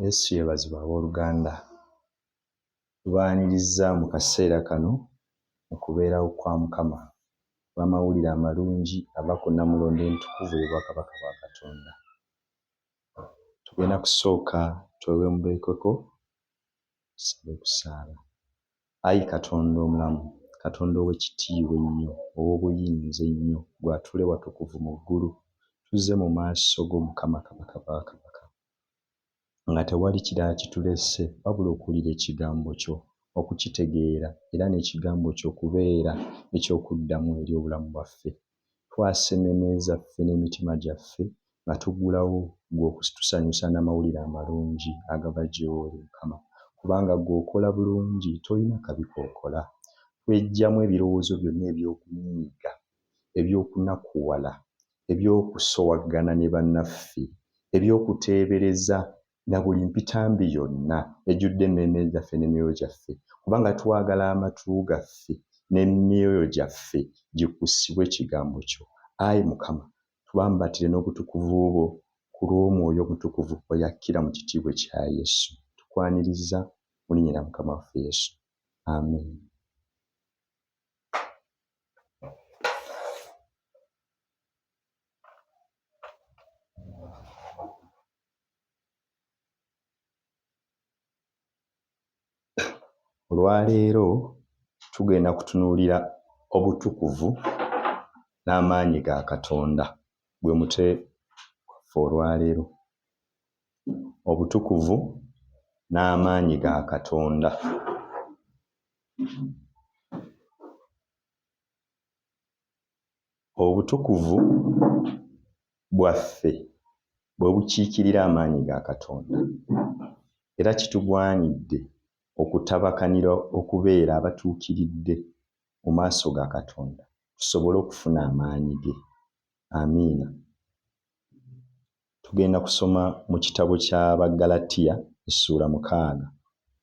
Yesu yeebazibwa abooluganda. Tubaaniriza mu kaseera kano mu kubeerawo kwa Mukama lw'amawulire amalungi ava ku Nnamulondo entukuvu y'obwakabaka bwa Katonda. Tugenda kusooka twewembeekeko tusabe kusaala. Ayi Katonda omulamu, Katonda ow'ekitiibwa ennyo, ow'obuyinza ennyo, gw'atuule watukuvu mu ggulu, tuzze mu maaso g'Omukama Kabaka wa Kabaka nga tewali kirala kitulese wabula okuwulira ekigambo kyo, okukitegeera era n'ekigambo kyo okubeera eky'okuddamu eri obulamu bwaffe. Twasememeza ffe n'emitima gyaffe nga tuggulawo ggwe okutusanyusa n'amawulire amalungi agava gy'oli Mukama, kubanga ggw'okola bulungi, tolina kabi k'okola. Tweggyamu ebirowoozo byonna eby'okunyiiga, eby'okunakuwala, eby'okusowaggana ne bannaffe, eby'okuteebereza na buli mpitambi yonna ejjudde emmeeme gyaffe n'emyoyo gyaffe, kubanga twagala amatu gaffe n'emyoyo gyaffe gikussibwe ekigambo kyo. Ayi Mukama, tubambatire n'obutukuvu bwo ku lw'Omwoyo Omutukuvu oyakkira mu kitiibwa kya Yesu. Tukwaniriza mu linnya lya Mukama waffe Yesu. Amen. Olwaleero tugenda kutunuulira obutukuvu n'amaanyi ga Katonda. Gwe mutwe gwaffe olwaleero. Obutukuvu n'amaanyi ga Katonda. Obutukuvu bwaffe bwe bukiikirira amaanyi ga Katonda, era kitugwanidde okutabakanira okubeera abatuukiridde mu maaso ga Katonda tusobole okufuna amaanyi ge. Amiina. Tugenda kusoma mu kitabo ky'Abagalatiya essuula 6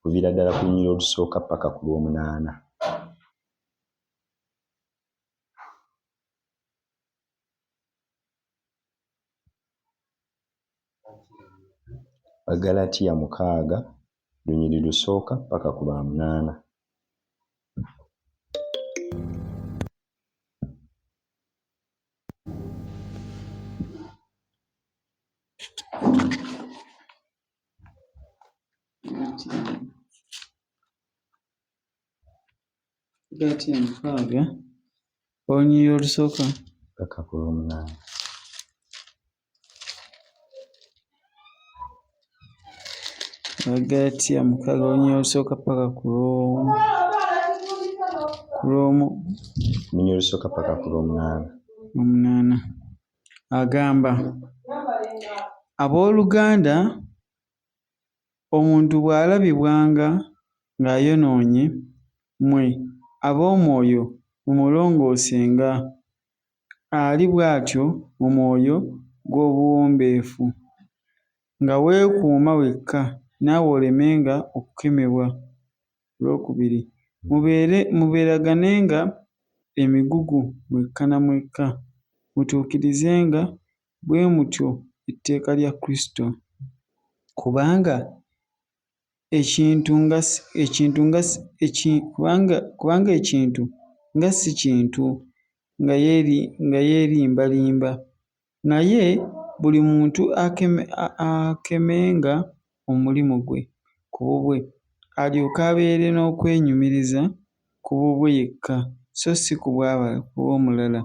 kuviira ddala ku lunyiriri olusooka paka ku lw'omunaana. Abagalatiya 6 lunyiriri lusooka paka ku lwa 8. Abagalatiya 6 olunyiriri olusooka paka ku lwa 8. Abagalatiya 6 olunyiriri olusooka paka ku lunyiriri olusooka paka ku lwa 8. Agamba, abooluganda, omuntu bw'alabibwanga ng'ayonoonye, mmwe ab'omwoyo mumulongoosenga, ali bw'atyo mu mwoyo gw'obuwombeefu, nga weekuuma wekka naawe olemenga okukemebwa. 2. Mubeeraganenga emigugu mwekka na mwekka, mutuukirizenga bwe mutyo etteeka lya Kristo. Kubanga ekintu nga si kintu nga yeerimbarimba, naye buli muntu akemenga omulimu gwe ku bubwe, alyoke abeere n'okwenyumiriza ku bubwe yekka, so si ku bw'omulala.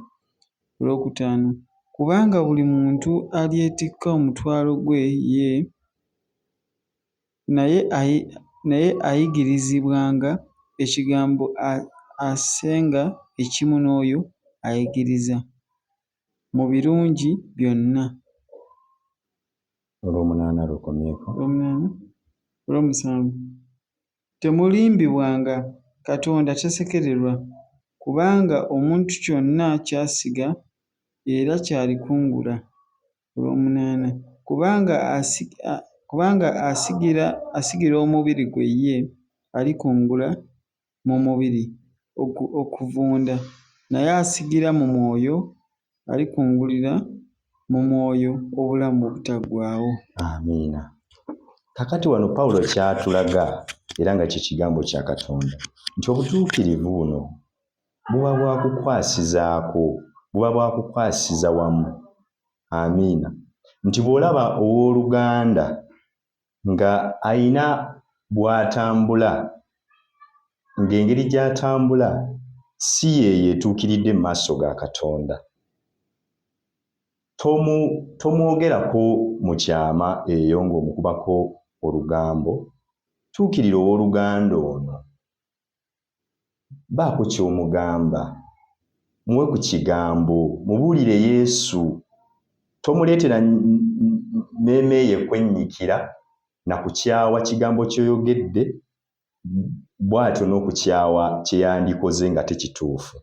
5. Kubanga buli muntu alyetikka omutwalo gwe ye, naye ayigirizibwanga ekigambo asenga ekimu n'oyo ayigiriza mu birungi byonna. olw'omunaana lukomyeko. 7. Temulimbibwanga, Katonda tasekererwa, kubanga omuntu kyonna ky'asiga era ky'alikungula. 8. Kubanga asigira omubiri gwe ye alikungula mu mubiri okuvunda, naye asigira mu mwoyo alikungulira mu mwoyo obulamu obutaggwaawo. Amiina. Kakati wano Pawulo kyatulaga era nga kye kigambo kya Katonda nti obutuukirivu buno buba bwakukwasiza wamu. Amiina. Nti bw'olaba owooluganda nga ayina bw'atambula ng'engeri gy'atambula si yeeyo etuukiridde mu maaso ga Katonda, tomwogerako mu kyama eyo ng'omukubako olugambo. Tuukirira owooluganda ono, baako ky'omugamba, muwe ku kigambo, mubuulire Yesu, tomuleetera mmeeme ye kwennyikira na kukyawa kigambo ky'oyogedde, bw'atyo n'okukyawa kye yandikoze nga tekituufu.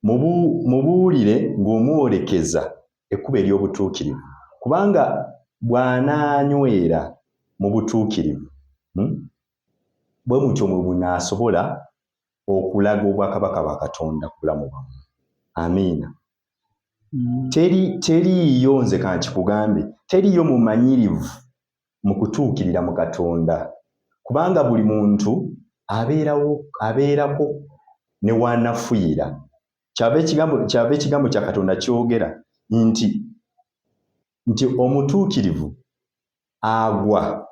Mubuulire ng'omwolekeza ekkubo ery'obutuukirivu, kubanga bw'anaanywera mu butuukirivu bwe mutyo mwe bunaasobola okulaga obwakabaka bwa Katonda ku bulamu bwammwe. Amiina. Teriiyo, nze ka nkikugambe, teriiyo mumanyirivu mu kutuukirira mu Katonda, kubanga buli muntu abeerako ne w'anafuira. Kyava ekigambo kya Katonda kyogera nti omutuukirivu agwa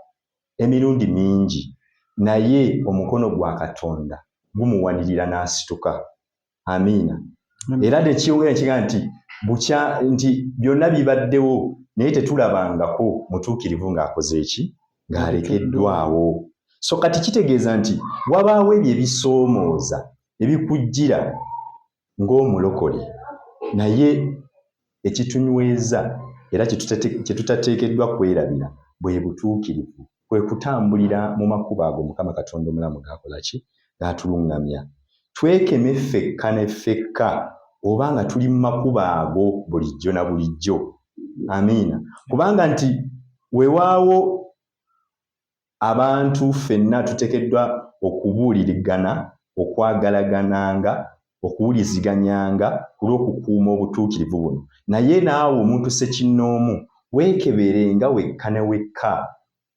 emirundi mingi, naye omukono gwa Katonda gumuwanirira n'asituka. Amiina. Era tekyogera kiga nti byonna bibaddewo naye tetulabangako mutuukirivu ng'akoze eki, ng'alekeddwawo. So kati kitegeeza nti wabaawo ebyo ebisoomooza ebikujjira ng'omulokole, naye ekitunyweza era kye tutateekeddwa kwerabira bwe butuukirivu, kwe kutambulira mu makubo ago Mukama Katonda omulamu g'akola ki, g'atuluŋŋamya. Twekeme ffekka ne ffekka oba nga tuli mu makubo ago bulijjo na bulijjo. Amiina. Kubanga nti weewaawo abantu ffenna tuteekeddwa okubuulirigana, okwagalagananga, okuwuliziganyanga ku lw'okukuuma obutuukirivu buno. Naye naawe omuntu ssekinnoomu weekeberenga wekka ne wekka,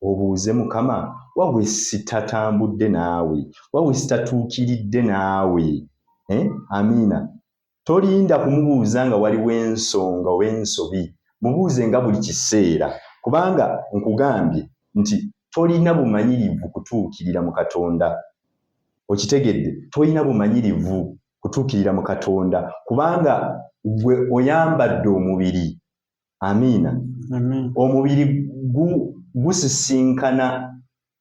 obuuze Mukama, wabwe sitatambudde naawe, wabwe sitatuukiridde naawe. Amiina. Tolinda kumubuuza nga waliwo ensonga oba ensobi, mubuuze nga buli kiseera, kubanga nkugambye nti tolina bumanyirivu kutuukirira mu Katonda. Okitegedde? Tolina bumanyirivu kutuukirira mu Katonda kubanga gwe oyambadde omubiri. Amiina. Omubiri gusisinkana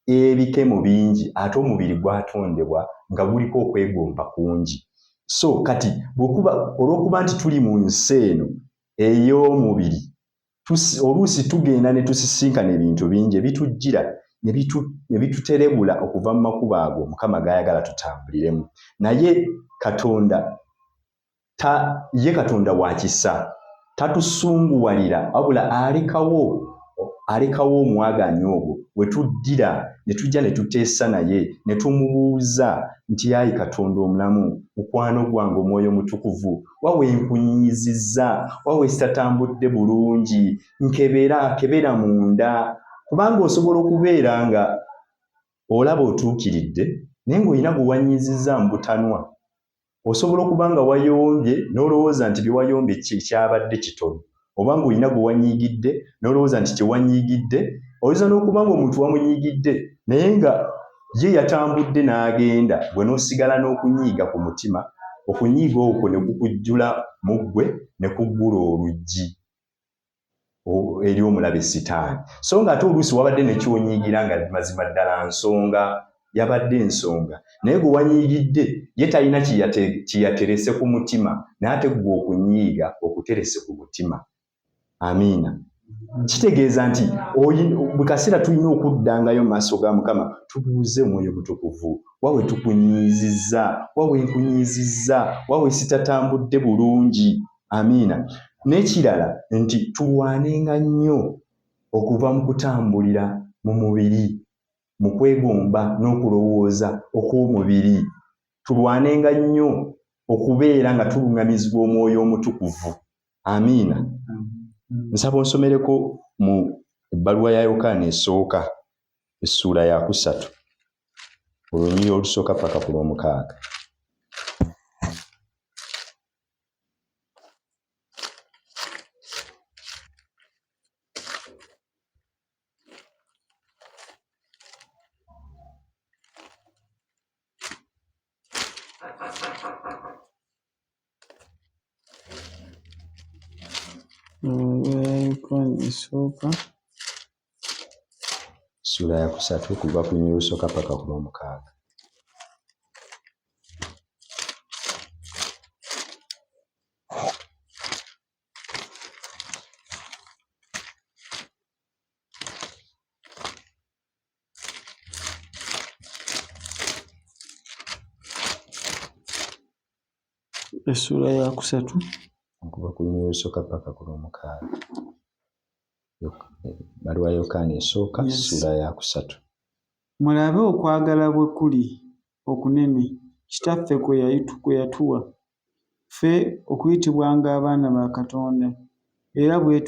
ebikemo bingi ate omubiri gwatondebwa nga guliko okwegomba kungi. So kati olw'okuba nti tuli mu nsi eno ey'omubiri, oluusi tugenda ne tusisinkana ebintu bingi ebitujjira ne bituterebula okuva mu makubo ago Mukama g'ayagala tutambuliremu. Naye Katonda wa kisa, tatusunguwalira wabula alekawo omwaganyi ogwo we tuddira ne tujja ne tuteesa naye ne tumubuuza nti ayi Katonda omulamu, mukwano gwange Omwoyo Mutukuvu, wawe nkunyizizza, wawe sitatambudde bulungi, kebera munda, kubanga osobola okubeera nga olaba otuukiridde naye ng'olina gwe wanyizizza mu butanwa. Osobola okuba nga wayombye n'olowooza nti bye wayombye kyabadde kitono, oba ng'olina gwe wanyiigidde n'olowooza nti kye wanyiigidde. Oyinza n'okuba ng'omuntu wamunyiigidde naye nga ye yatambudde n'agenda, gwe n'osigala n'okunyiiga ku mutima, okunyiiga okwo ne kukujjula mu ggwe ne kuggula oluggi eri omulabe Sitaani. So ng'ate oluusi wabadde ne kyonyiigira nga mazima ddala nsonga, yabadde ensonga, naye gwe wanyiigidde ye talina kiyaterese ku mutima, naye ate gwe okunyiiga okuterese ku mutima. Amiina. Kitegeeza nti buli kaseera tulina okuddangayo mu maaso ga Mukama tubuuze Omwoyo Mutukuvu, wawe tukunyiizizza, wawe nkunyizizza, wawe sitatambudde bulungi. Amiina. N'ekirala nti tulwanenga nnyo okuva mu kutambulira mu mubiri, mu kwegomba n'okulowooza okw'omubiri. Tulwanenga nnyo okubeera nga tuluŋŋamizibwa Omwoyo Omutukuvu. Amiina. Nsaba onsomereko mu ebbaluwa ya Yokaana esooka essuula ya 3 olunyiriri olusooka paka ku lw'omukaaga. Esooka ssuula ya 3 kuva ku lunyiriri olusooka paka ku lw'omukaaga. essuula ya 3 okuva ku lunyiriri olusooka paka ku lw'omukaaga. Ebbaluwa ya Yokaana esooka ssuula ya 3. Mulabe okwagala bwe kuli okunene Kitaffe kwe yatuwa ffe okuyitibwanga abaana ba Katonda, era bwe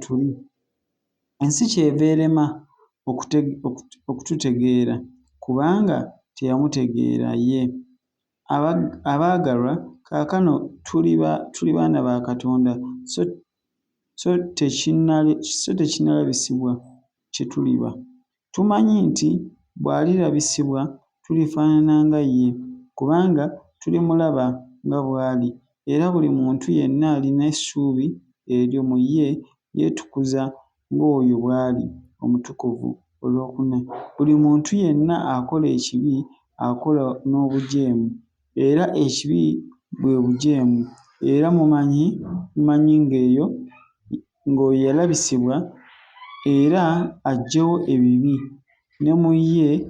tuli. Ensi kyeva erema okututegeera kubanga teyamutegeera ye. Abaagalwa, kaakano tuli baana ba Katonda so tekinnalabisibwa kye tuliba. Tumanyi nti bw'alirabisibwa tulifaanana nga ye, kubanga tulimulaba nga bw'ali. Era buli muntu yenna alina essuubi eryo mu ye yeetukuza ng'oyo bw'ali omutukuvu. 4. Buli muntu yenna akola ekibi akola n'obujeemu, era ekibi bwe bujeemu. Era mumanyi ng'oyo yalabisibwa era aggyewo ebibi, ne mu ye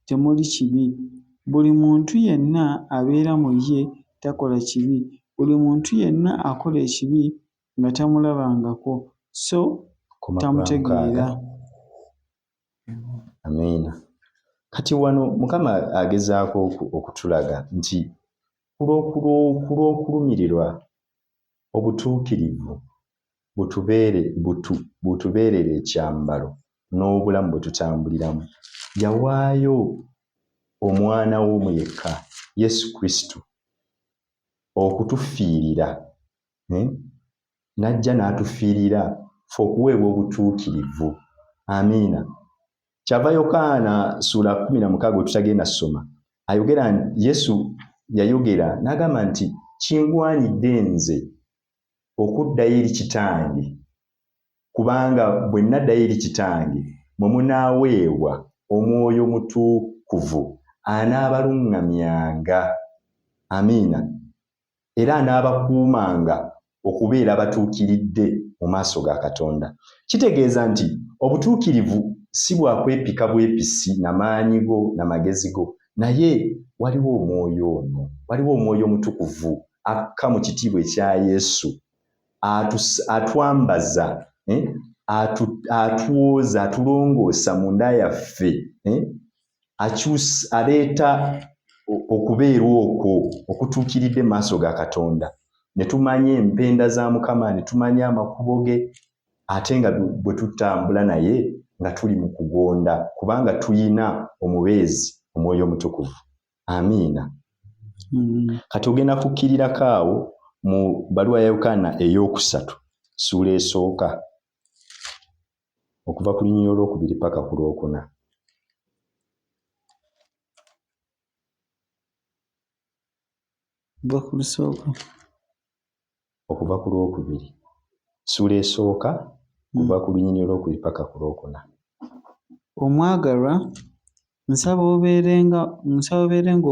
temuli kibi. Buli muntu yenna abeera mu ye takola kibi. Buli muntu yenna akola ekibi nga tamulabangako, so tamutegeera. Amiina. Kati wano Mukama agezaako okutulaga nti ku lw'okulumirirwa obutuukirivu butubeerera ekyambalo n'obulamu bwe tutambuliramu, yawaayo omwana we omu yekka Yesu Kristo okutufiirira, n'ajja n'atufiirira ffe okuweebwa obutuukirivu. Amiina. Kyava Yokaana ssuula 16 we tutagenda ssoma ayogera, Yesu yayogera n'agamba nti kingwanidde nze okuddayo eri Kitange, kubanga bwe naddayo eri Kitange mwe munaaweebwa Omwoyo Omutukuvu anaabaluŋŋamyanga. Amiina. Era anaabakuumanga okubeera abatuukiridde mu maaso ga Katonda. Kitegeeza nti obutuukirivu si bwa kwepika bwepisi na maanyi go na magezi go, naye waliwo omwoyo ono, waliwo Omwoyo Omutukuvu akka mu kitiibwa ekya Yesu atwambaza, atuwoza, atulongoosa mu nda yaffe, aleeta okubeera okwo okutuukiridde mu maaso ga Katonda, ne tumanya empenda za Mukama, ne tumanya amakubo ge, ate nga bwe tutambula naye nga tuli mu kugonda, kubanga tuyina omubeezi Omwoyo Omutukuvu. Amiina. Kati ogenda kukkirirako awo mu bbaluwa ya Yokaana ey'okusatu ssuula esooka okuva ku lunyiriri olwokubiri paka ku lwokuna. Okuva ku lwokubiri ssuula esooka kuva ku lunyiriri olwokubiri paka ku lwokuna. Omwagalwa, nsaba obeerenga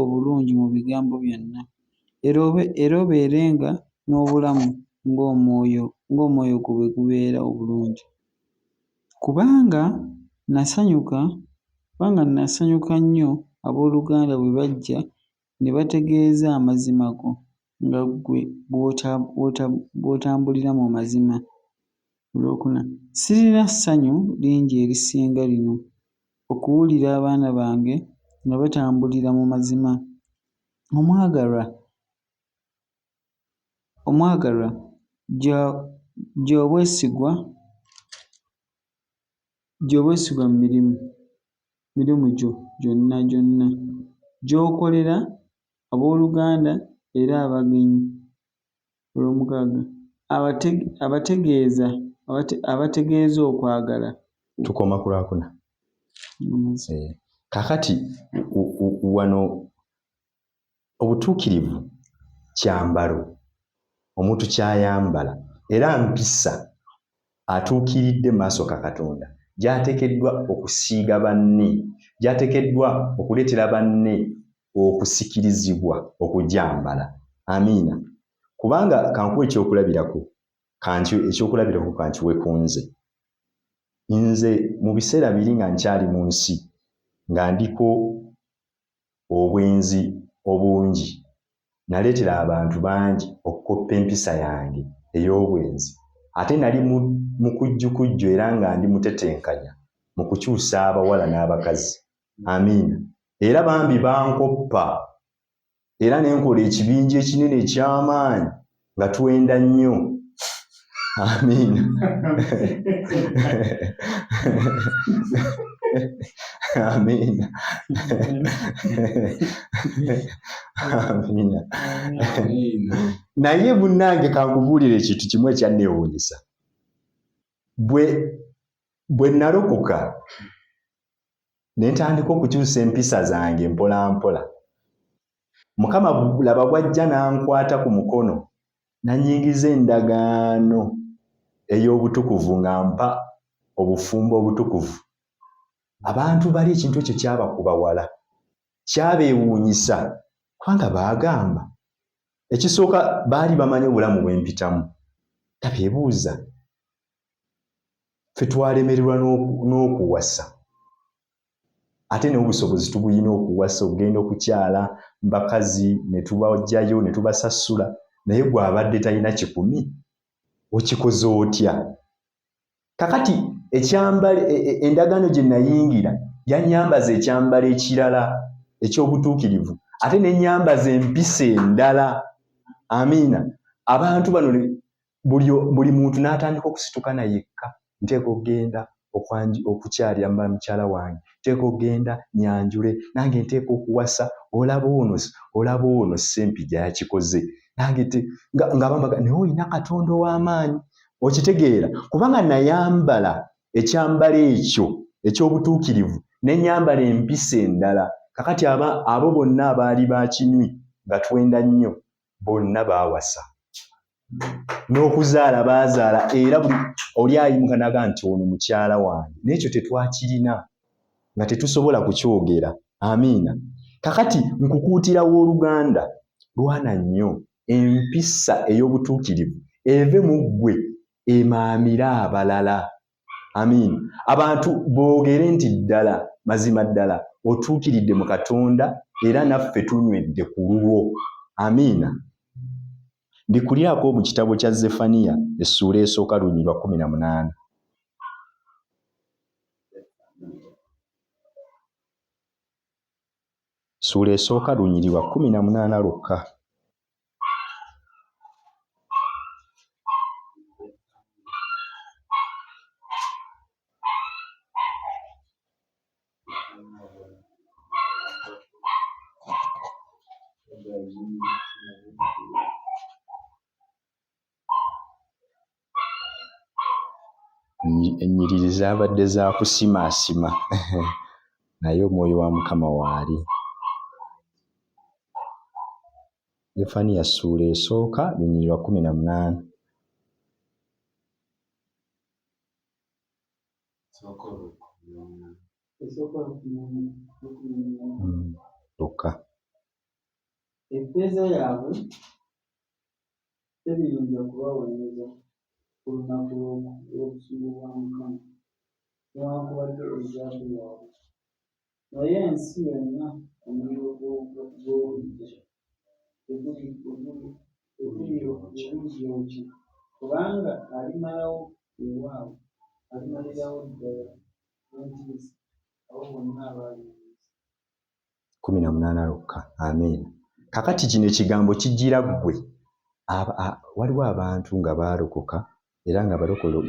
obulungi mu bigambo byonna, era obeerenga n'obulamu ng'omwoyo gwo bwe gubeera obulungi. Kubanga nasanyuka nnyo abooluganda bwe bajja ne bategeeza amazima go, nga ggwe bw'otambulira mu mazima. 4. Sirina ssanyu lingi erisinga lino, okuwulira abaana bange nga batambulira mu mazima. Omwagalwa, gy'obwesigwa mu mirimu gyo gyonna gy'okolera abooluganda era abagenyi. Olw'omukaaga, abategeeza okwagala. Tukoma ku Lwakuna. Kaakati wano obutuukirivu kyambalo omuntu ky'ayambala era mpisa atuukiridde mu maaso ga Katonda gy'ateekeddwa okusiiga banne, gy'ateekeddwa okuleetera banne okusikirizibwa okugyambala. Amiina. Kubanga kankuwa ekyokulabirako kankiwe ku nze mu biseera biri nga nkyali mu nsi nga ndiko obwenzi obungi, naleetera abantu bangi okukoppa empisa yange ey'obwenzi, ate nali mu kujjukujju era nga ndi mutetenkanya mu kukyusa abawala n'abakazi. Amiina. Era bambi bankoppa era ne nkola ekibinja ekinene eky'amaanyi nga twenda nnyo. Amiina. Amiina. Amiina. Naye munnange kankubuulire ekintu kimu ekyanneewuunyisa. Bwe nalokoka ne ntandika okukyusa empisa zange mpola mpola, Mukama laba bw'ajja n'ankwata ku mukono n'annyingiza endagaano ey'obutukuvu ng'ampa obufumbo obutukuvu. Abantu bali ekintu ekyo kyabakuba wala, kyabeewuunyisa kubanga baagamba ekisooka baali bamanyi obulamu bwe mpitamu. Tabeebuuza ffe twalemererwa n'okuwasa, ate n'obusobozi tubuyina okuwasa, okugenda okukyala bakazi ne tubajjayo ne tubasasula, naye gw'abadde talina 10 okikoze otya? Kakati endagaano gye nayingira yannyambaza ekyambalo ekirala eky'obutuukirivu, ate ne nnyambaza empisa endala. Amiina. Abantu bano buli muntu n'atandika okusituka na yekka, nteeka okugenda okukyalira mukyala wange, nteeka okugenda nyanjule, nange nteeka okuwasa, olaba ono Ssempijja yakikoze, nange nga bambaga naye olina Katonda ow'amaanyi. Okitegeera? Kubanga nayambala ekyambalo ekyo eky'obutuukirivu ne nnyambala empisa endala. Kakati abo bonna abaali bakinywi nga twenda nnyo bonna baawasa, n'okuzaala baazaala, era buli oli ayimuka naga nti ono mukyala wange, n'ekyo tetwakirina nga tetusobola kukyogera. Amiina. Kakati nkukuutira w'oluganda, lwana nnyo empisa ey'obutuukirivu eve mu ggwe emaamire abalala. Amiina. Abantu boogere nti ddala, mazima ddala otuukiridde mu Katonda era naffe tunywedde ku lulwo. Amiina. Ndikulirako mu kitabo kya Zefaniya essuula esooka lunyiriri lwa 18. Essuula esooka lunyiriri lwa 18 lwokka. Ennyiriri zaabadde za kusimaasima naye omwoyo wa Mukama waali. Zefaniya ssuula esooka lunyiriri lwa 18. Lukka. Effeeza yaabwe tebiyinza kubaweereza ku lunaku lw'obusungu bwa Mukama, newaakubadde ezaabu yaabwe, naye ensi yonna omuliro gw'oluggya teguligyokya, kubanga alimalawo ewaabwe, alimalirawo ddala entiisa abo bonna abaali 18 lukka. Amiina. Kakati kino ekigambo kijjira ggwe. Waliwo abantu nga baalokoka era nga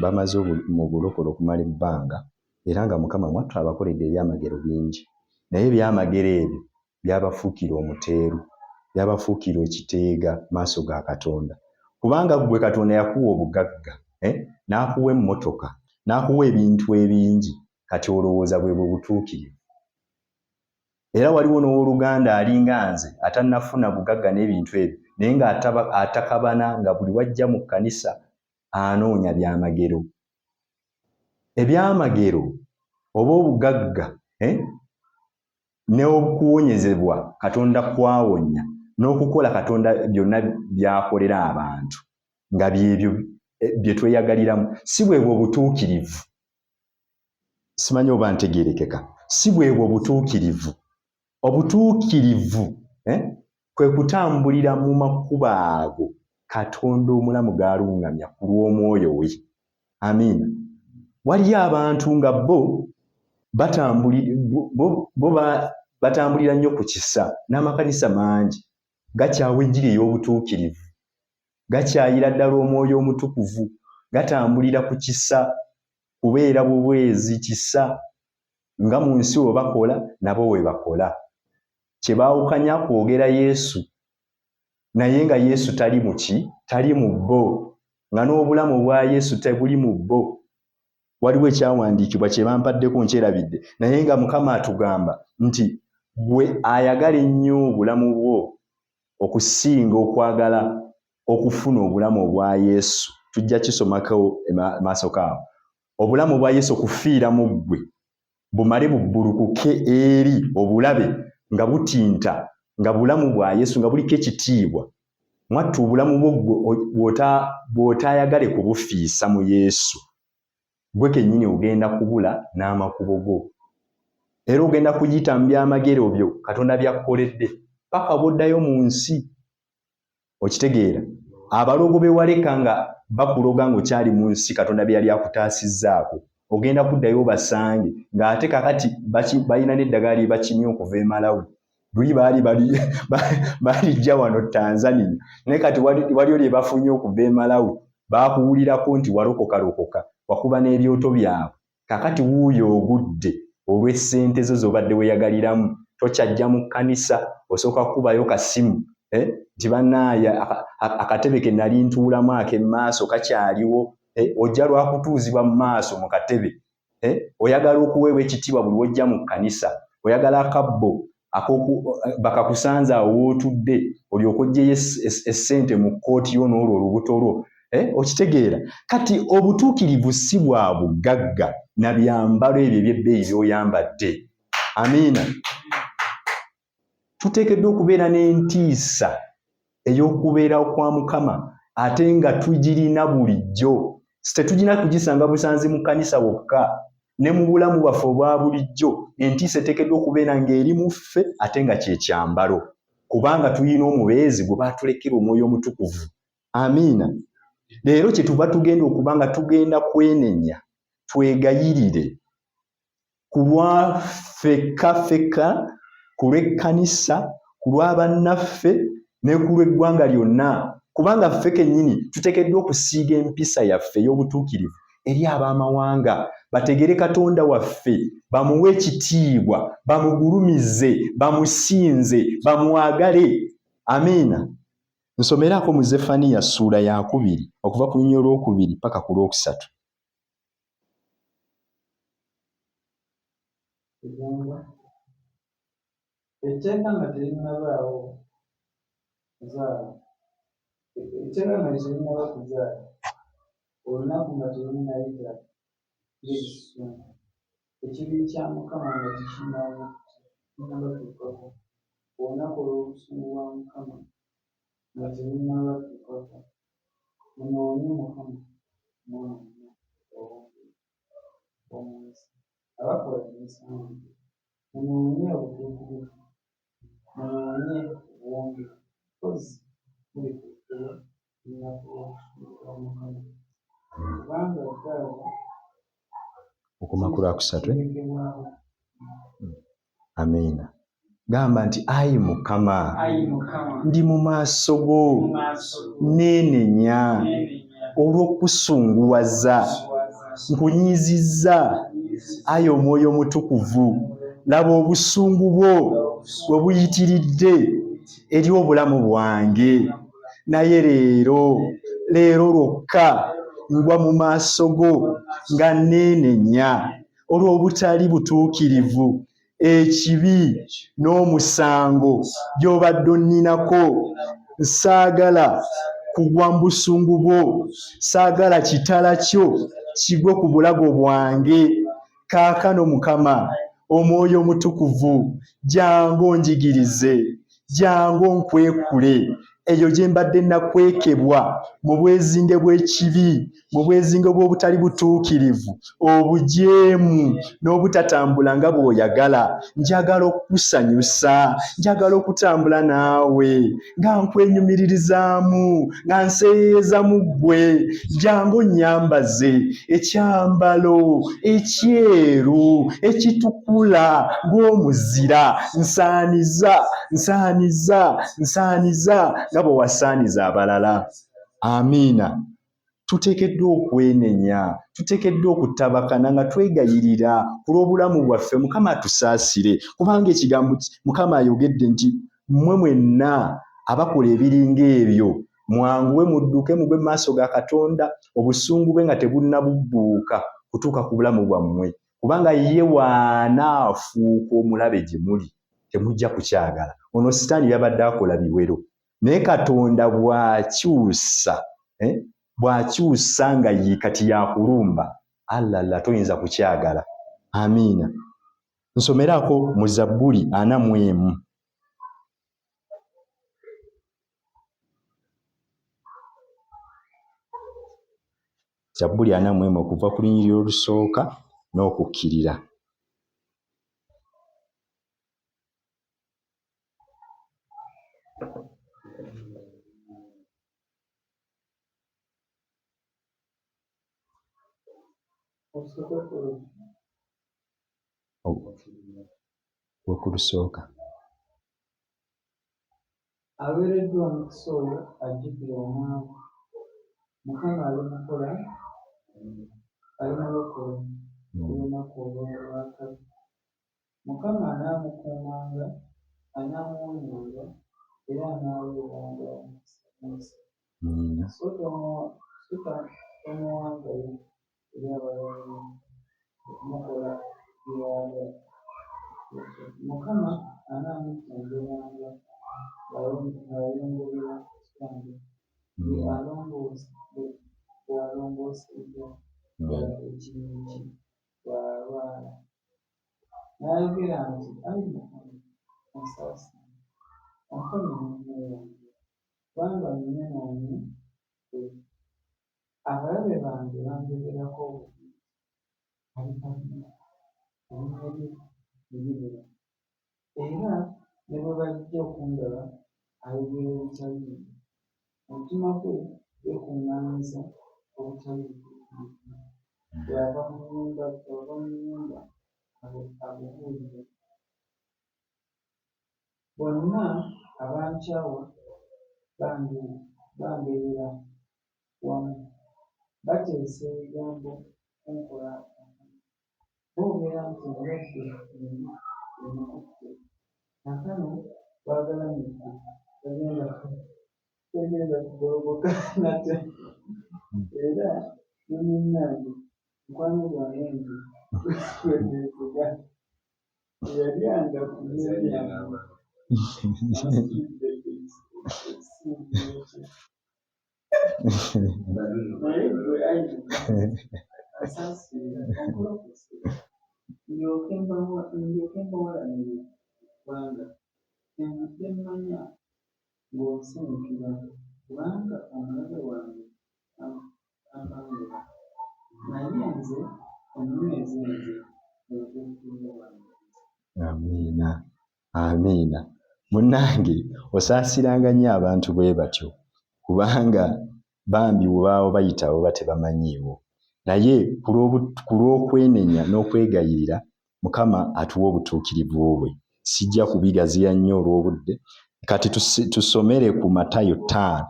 bamaze mu bulokole okumala ebbanga, era nga Mukama mwattu abakoledde ebyamagero bingi, naye ebyamagero ebyo byabafuukira omuteeru, byabafuukira ekiteega maaso ga Katonda. Kubanga gwe Katonda yakuwa obugagga, n'akuwa emmotoka, n'akuwa ebintu ebingi, kati olowooza bwe butuukirivu. Era waliwo n'owooluganda alinga nze atannafuna bugagga n'ebintu ebyo, naye ng'atakabana nga buli wajja mu kkanisa anoonya byamagero. Ebyamagero oba obugagga n'okuwonyezebwa Katonda kwawonya, n'okukola Katonda byonna byakolera abantu nga byebyo bye tweyagaliramu, si bwebwo butuukirivu. Simanyi oba ntegeerekeka. Si bwebwo butuukirivu. Obutuukirivu kwe kutambulira mu makubo ago Katonda omulamu g'alungamya ku lw'omwoyo we. Amiina. Waliyo abantu nga bo batambulira nnyo ku kisa, n'amakanisa mangi gakyawa enjiri ey'obutuukirivu, gakyayira ddala omwoyo omutukuvu, gatambulira ku kisa, kubeera bubwezi kisa, nga mu nsi we bakola nabo we bakola. Kye baawukanya kwogera Yesu, naye nga Yesu tali mu ki? Tali mu bo, nga n'obulamu bwa Yesu tebuli mu bo. Waliwo ekyawandiikibwa kye bampaddeko nkyerabidde, naye nga Mukama atugamba nti gwe ayagala ennyo obulamu bwo okusinga okwagala okufuna obulamu obwa Yesu. Tujja kisomako maaso kaawo. Obulamu bwa Yesu okufiira mu ggwe bumale bubbulukuke eri obulabe nga butinta, nga bulamu bwa Yesu nga buliko ekitiibwa. Mwattu obulamu bwo bw'otaayagale kubufiisa mu Yesu, gwe kennyini ogenda kubula n'amakubo go. Era ogenda kuyita mu byamagero byo Katonda byakkoledde paka bw'oddayo mu nsi. Okitegeera? Abalogo be waleka nga bakuloga ng'okyali mu nsi Katonda bye yali akutaasizzaako, ogenda kuddayo obasange ng'ate kakati balina n'eddagala lye bakimye okuva e Malawi. Luli balijja wano Tanzania, naye kati waliyo lye bafunye okuva e Malawi, baakuwulirako nti walokokalokoka, wakuba n'ebyoto byabwe. Kakati wuuyo ogudde olw'essente zo z'obadde weeyagaliramu, tokyajja mu kkanisa, osooka kubayo kasimu nti bannaaye akatebe ke nali ntuulamu ak'emmaaso kakyaliwo, ojja lwakutuuzibwa mu maaso mu katebe. Oyagala okuweebwa ekitiibwa buli wojja mu kkanisa, oyagala akabbo bakakusanze awo w'otudde, olyoke oggyeyo essente mu kkooti yo n'olwo olubuto lwo. Okitegeera? Kati obutuukirivu si bwa bugagga na byambalo ebyo eby'ebbeeyi by'oyambadde. Amiina. Tuteekeddwa okubeera n'entiisa ey'okubeerawo kwa Mukama ate nga tugirina bulijjo. Tetugina kugisanga busanzi mu kkanisa wokka, ne mu bulamu bwaffe obwa bulijjo. Entiisa eteekeddwa okubeera ng'eri mu ffe ate nga kye kyambalo, kubanga tulina omubeezi gwe baatulekera, Omwoyo Omutukuvu. Amiina. Leero kye tuva tugenda okuba nga tugenda kwenenya, twegayirire ku lwa ffekka, ku lw'ekkanisa, ku lwa bannaffe ne ku lw'eggwanga lyonna, kubanga ffe kennyini tuteekeddwa okusiiga empisa yaffe ey'obutuukirivu eri ab'amawanga, bategere Katonda waffe, bamuwe ekitiibwa, bamugulumize, bamusinze, bamwagale. Amiina. Nsomeraako mu Zefaniya ssuula ya 2 okuva ku linnya olwokubiri paka ku lwokusatu. Etteeka nga terinabaawo kuzaala, etteeka nga terinaba kuzaala, olunaku nga terunnayita Yesu, ekibi kya Mukama nga tekinnaba tuukako, olunaku olw'obusungu bwa Mukama nga terunnaba tuukako. Munoonye Mukama mwange omunsi, abakola emisango, munoonye obutuukirivu, munoonye obuwonge, kozzi mulikuukulwa olunaku olw'obusungu bwa Mukama. Kubanga ddala okuma ku lwakusatu. Amiina. Gamba nti ayi Mukama, ndi mu maaso go, neenenya, olw'okusunguwaza nkunyizizza ayi Omwoyo Mutukuvu laba obusungu bwo bwe buyitiridde eri obulamu bwange naye leero lwokka ngwa mu maaso go nga neenenya olw'obutali butuukirivu ekibi n'omusango gy'obadde onninako. Saagala kugwa mu busungu bwo, saagala kitala kyo kigwe ku bulago bwange. Kaakano Mukama Omwoyo Mutukuvu jangu onjigirize, jangu onkwekule eyo gye mbadde nakwekebwa mu bwezinge bw'ekibi, mu bwezinge bw'obutali butuukirivu, obujeemu n'obutatambula nga bw'oyagala. Njagala okukusanyusa, njagala okutambula naawe nga nkwenyumiririzaamu, nga nseeyeeza mu ggwe. Jangu onnyambaze ekyambalo ekyeru ekitukula ng'omuzira. Nsaaniza nga bwe wasaaniza abalala. Amiina. Tuteekeddwa okwenenya, tuteekeddwa okutabakana nga twegayirira ku lw'obulamu bwaffe. Mukama atusaasire kubanga ekigambo Mukama ayogedde nti mmwe mwenna abakola ebiringa ebyo mwanguwe mudduke mugwe mu maaso ga Katonda obusungu bwe nga tebunnabubbuuka kutuuka ku bulamu bwammwe, kubanga ye waanaafuuka omulabe gye muli temujja kukyagala. Ono Sitaani yabadde akola biwero naye Katonda bw'akyusa nga ye kati yakulumba, alala toyinza kukyagala. Amiina. Nsomerako mu Zabbuli 41. Zabbuli 41 okuva ku lunyiriri olusooka n'okukkirira. Okulusooka. Aweereddwa omukisa oyo ajjukira omwavu, Mukama alimukola alimulokola olunaku olw'akabi. Mukama anaamukuumanga, anaamuwonyanga era anaaweeranga omukisa. So tomuwangayo eri abalala okumukola by'ayagala. Mukama anaamutenderanga ng'ayongobera ekitange bw'alongooseddwa ekibi kye bw'alwala. N'ayogera nti, ayi Mukama onsaasire, onkomye ennyo yange, kubanga nnyonoonye. Abalabe bange banjogerako obubi, erinnya lye libibula. Era ne bwe bajja okundaba ayogera ebitali byo. Omutima gwe gwekuŋŋaanyiza obutali butuukirivu. Bw'ava mu nnyumba abubuulire. Bonna abankyawa bambeerera wamu, bateesa ebigambo kunkola akabi. Boogera nti endwadde emukutte, kaakano bagalamidde tegenda kugolokoka nate. Era ne munnange mukwano gwange nti weneekuga eyalyanga ku mmere yange asitudde ekisimbi ekyo. Naye gwe ayi asaasire onkulokose ndyoke mbawalanire, kubanga kyenvudde mmanya ng'onsanyukira, kubanga omulabe wange ampangula, naye nze onnyweze nze olw'obutuufu bwange. Amiina. Amiina. Munnange osaasiranga nnyo abantu bwe batyo, kubanga bambi bwe baba bayitawo baba tebamanyiiwo. Naye ku lw'okwenenya n'okwegayirira, Mukama atuwa obutuukirivu bwe. Sijja kubigaziya nnyo olw'obudde. Kati tusomere ku Matayo 5.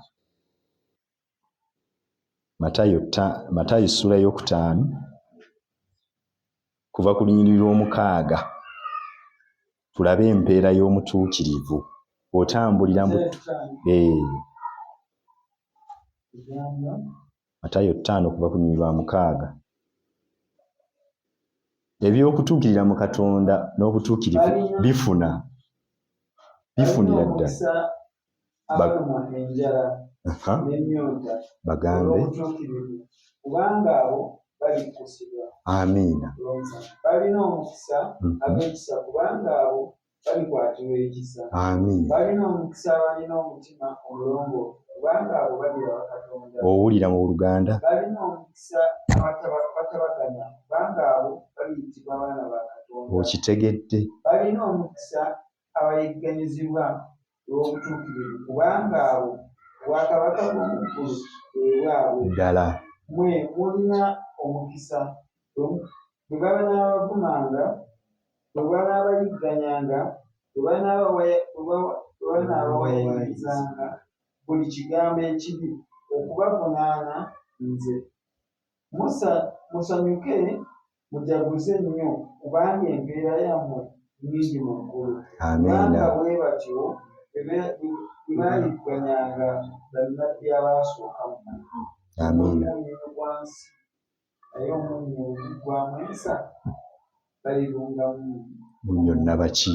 Matayo essula y'okutaano kuva ku lunyiriri lw'omukaaga tulabe empeera y'omutuukirivu bw'otambulira Matayo 5 kuva ku lunyiriri lwa 6. Eby'okutuukirira mu Katonda n'obutuukirivu bifunira ddala bagambe kubanga abo balikkusibwa. Amiina. Balina omukisa ab'ekisa kubanga abo balikwatirwa ekisa. Amiina. Balina omukisa abalina omutima omulongoofu kubanga abo baliraba Katonda. Owulira mu Luganda? Balina omukisa abatabaganya kubanga abo baliyitibwa abaana ba Katonda. Okitegedde? Balina omukisa abayigganyizibwa olw'obutuukirivu kubanga abo obwakabaka bw'omu ggulu bwabwe. Ddala. Mmwe mulina omukisa bwe banaabavumanga, bwe banaabayigganyanga, bwe banaabawayayirizanga buli kigambo ekibi okubavunaana nze. Musanyuke mujaguze nnyo kubanga empeera yammwe nnyingi mu ggulu. Amiina. Kubanga bwe batyo bwe baayigganyanga bannabbi abaasooka mu ggulu. Amiina. Gwansi naye omunnyo oguggwaamu ensa balirungamu munnyo nabaki.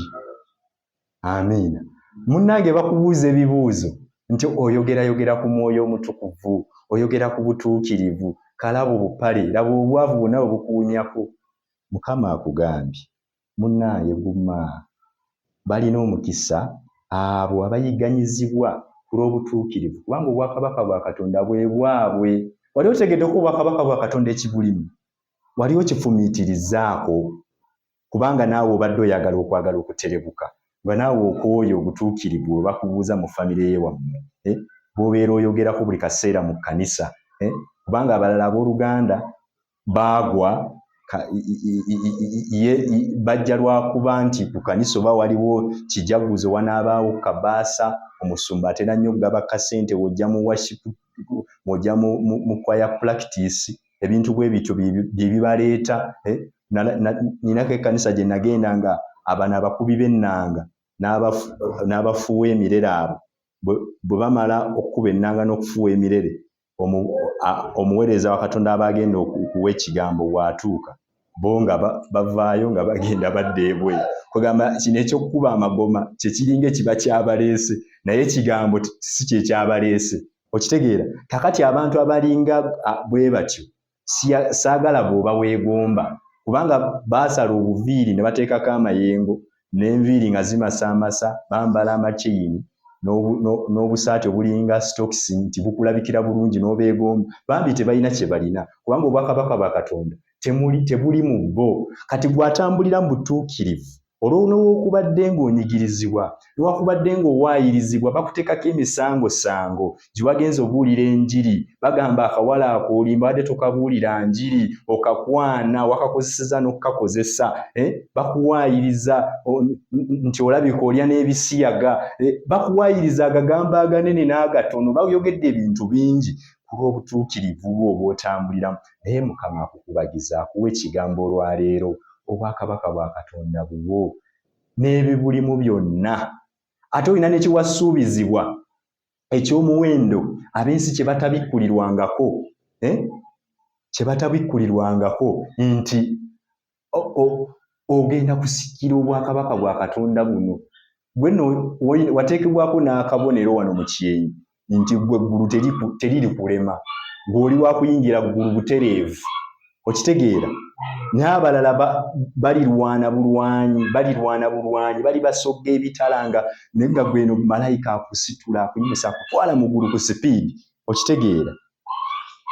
Amiina. Munnange bakubuuza ebibuuzo nti oyogerayogera ku Mwoyo Omutukuvu, oyogera ku butuukirivu, kalaba obupale, laba obwavu bwonna bwe bukuwunyako. Mukama akugambye munnange guma balina omukisa abo abayigganyizibwa ku lw'obutuukirivu kubanga obwakabaka bwa Katonda bwe bwabwe. Wali otegeddeko obwakabaka bwa Katonda ekibulimu? Wali okifumiitirizaako? Kubanga naawe obadde oyagala okuterebuka nga naawe okwoyo obutuukirivu bwe bakubuuza mu famire y'ewammwe bw'obeera oyogerako buli kaseera mu kkanisa kubanga abalala abooluganda baagwa bajja lwakuba nti ku kanisa oba waliwo kijaguzo wanaabaawo kabaasa, omusumba atera nnyo okugaba kasente wojja mu worship, wojja mu choir practice, ebintu bwe bityo bye bibaleeta. Ninako ekkanisa gye nagenda nga abano abakubi b'ennanga n'abafuuwa emirere abo bwe bamala okukuba ennanga n'okufuuwa emirere, omuweereza wa Katonda aba agenda okuwa ekigambo bw'atuuka bo nga bavaayo nga bagenda badda ebweru. Kugamba kino eky'okukuba amagoma kyekiringa ekiba kyabaleese naye ekigambo si kye kyabaleese. Okitegeera? Kakati abantu abalinga bwe batyo saagala bw'oba weegomba kubanga baasala obuviiri ne bateekako amayengo n'enviiri nga zimasaamasa, bambala amakyeyini n'obusaati obulinga stokisi nti bukulabikira bulungi n'obeegomba. Bambi tebalina kye balina kubanga obwakabaka bwa Katonda tebuli mu bo. Kati bw'atambulira mu butuukirivu olw'okubadde ng'onyigirizibwa, olwakubadde ng'owaayirizibwa, bakuteekako emisangosango gye wagenza obuulira enjiri. Bagamba akawala ako olimba wadde tokabuulira njiri, okakwana wakakozeseza n'okukakozesa. Bakuwaayiriza nti olabika olya n'ebisiyaga. Bakuwaayiriza agagambo aganene n'agatono. Bayogedde ebintu bingi ku lw'obutuukirivu bwo obw'otambuliramu. Naye Mukama akukubagiza akuwa ekigambo olwaleero. Obwakabaka bwa Katonda bubwo n'ebibulimu byonna. Ate olina n'ekiwasuubizibwa eky'omuwendo ab'ensi kye batabikkulirwangako nti ogenda kusikira obwakabaka bwa Katonda buno. Gwe nno wateekebwako n'akabonero wano mu kyenyi nti gwe eggulu teriri kulema, ng'oli wa kuyingira ggulu butereevu. Okitegeera? N'abalala balirwana bulwanyi, bali basogga ebitalanga naye nga gweno malayika akusitula akunyumisa akutwala mu ggulu ku sipiidi. Okitegeera?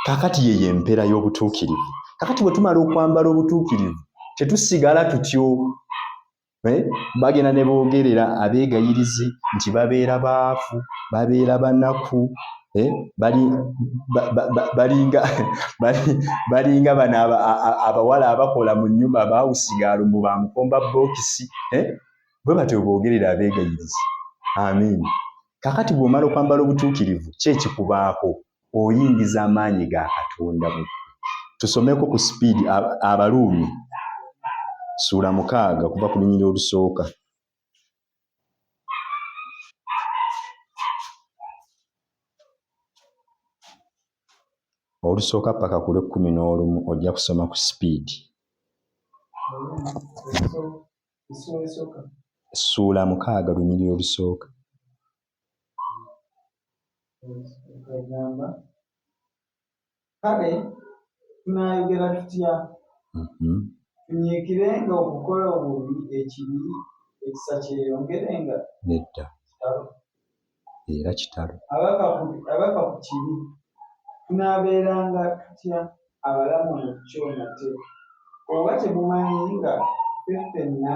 Kakati yeyo empeera y'obutuukirivu. Kakati bwe tumala okwambala obutuukirivu tetusigala tutyo. Bagenda ne boogerera abeegayirizi nti babeera baavu, babeera banaku, balinga bano abawala abakola mu nnyumba baawusigaalo mu bamukomba bokisi. Bwe batyo boogerera abeegayirizi. Amiina. Kakati bw'omala okwambala obutuukirivu ki ekikubaako? oyingiza amaanyi ga Katonda mu ggwe. Tusomeko ku sipiidi Abaluumi ssuula 6 kuva ku lunyiriri olusooka. Olusooka paka ku lw'11 ojja kusoma ku sipiidi. Ssuula 6 lunyiriri olusooka. Kale tunaayogera tutya? Tunyiikirenga okukola obubi, ekibi, ekisa kyeyongerenga? Nedda. Era kitalo. Abafa ku kibi tunaabeeranga tutya abalamu mu kyo nate? Oba temumanyi nga ffe ffenna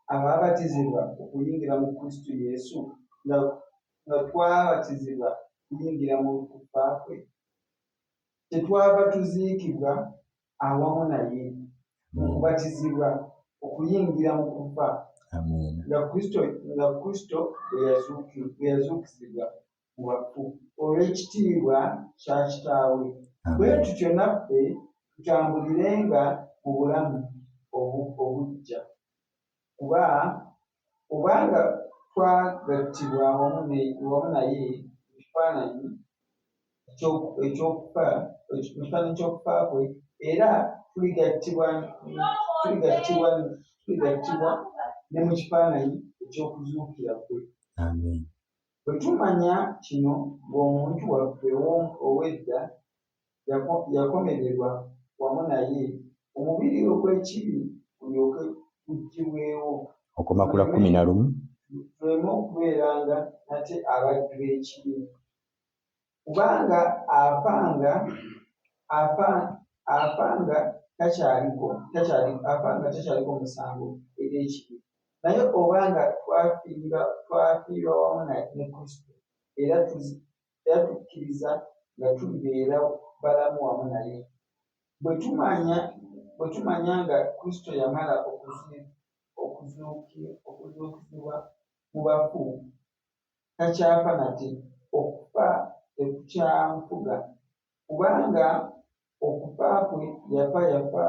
abaabatizibwa okuyingira mu Kristo Yesu nga twabatizibwa okuyingira mu kufa kwe, tetwava tuziikibwa awamu naye mu kubatizibwa okuyingira mu kufa, nga Kristo bwe yazuukizibwa mu bafu olw'ekitiibwa kya Kitaawe. Bwe tutyo naffe tutambulirenga mu bulamu obujja. Kubanga twagattibwa wamu naye mu kifaananyi ky'okufa kwe, era tuligattibwa ne mu kifaananyi eky'okuzuukira kwe. Bwe tumanya kino, ng'omuntu waffe ow'edda yakomererwa wamu naye, omubiri ogw'ekibi gulyoke guggyibwewo, okoma ku 11, tuleme okubeeranga nate abaddu b'ekibi. Kubanga afanga takyaliko musango eri ekibi. Naye obanga twafiirwa wamu ne Kristo, era tukkiriza nga tulibeera balamu wamu naye. Bwe tumanya nga Kristo yamala okuzuukizibwa mu bafu, takyafa nate, okufa tekukyamufuga. Kubanga okufa kwe yafa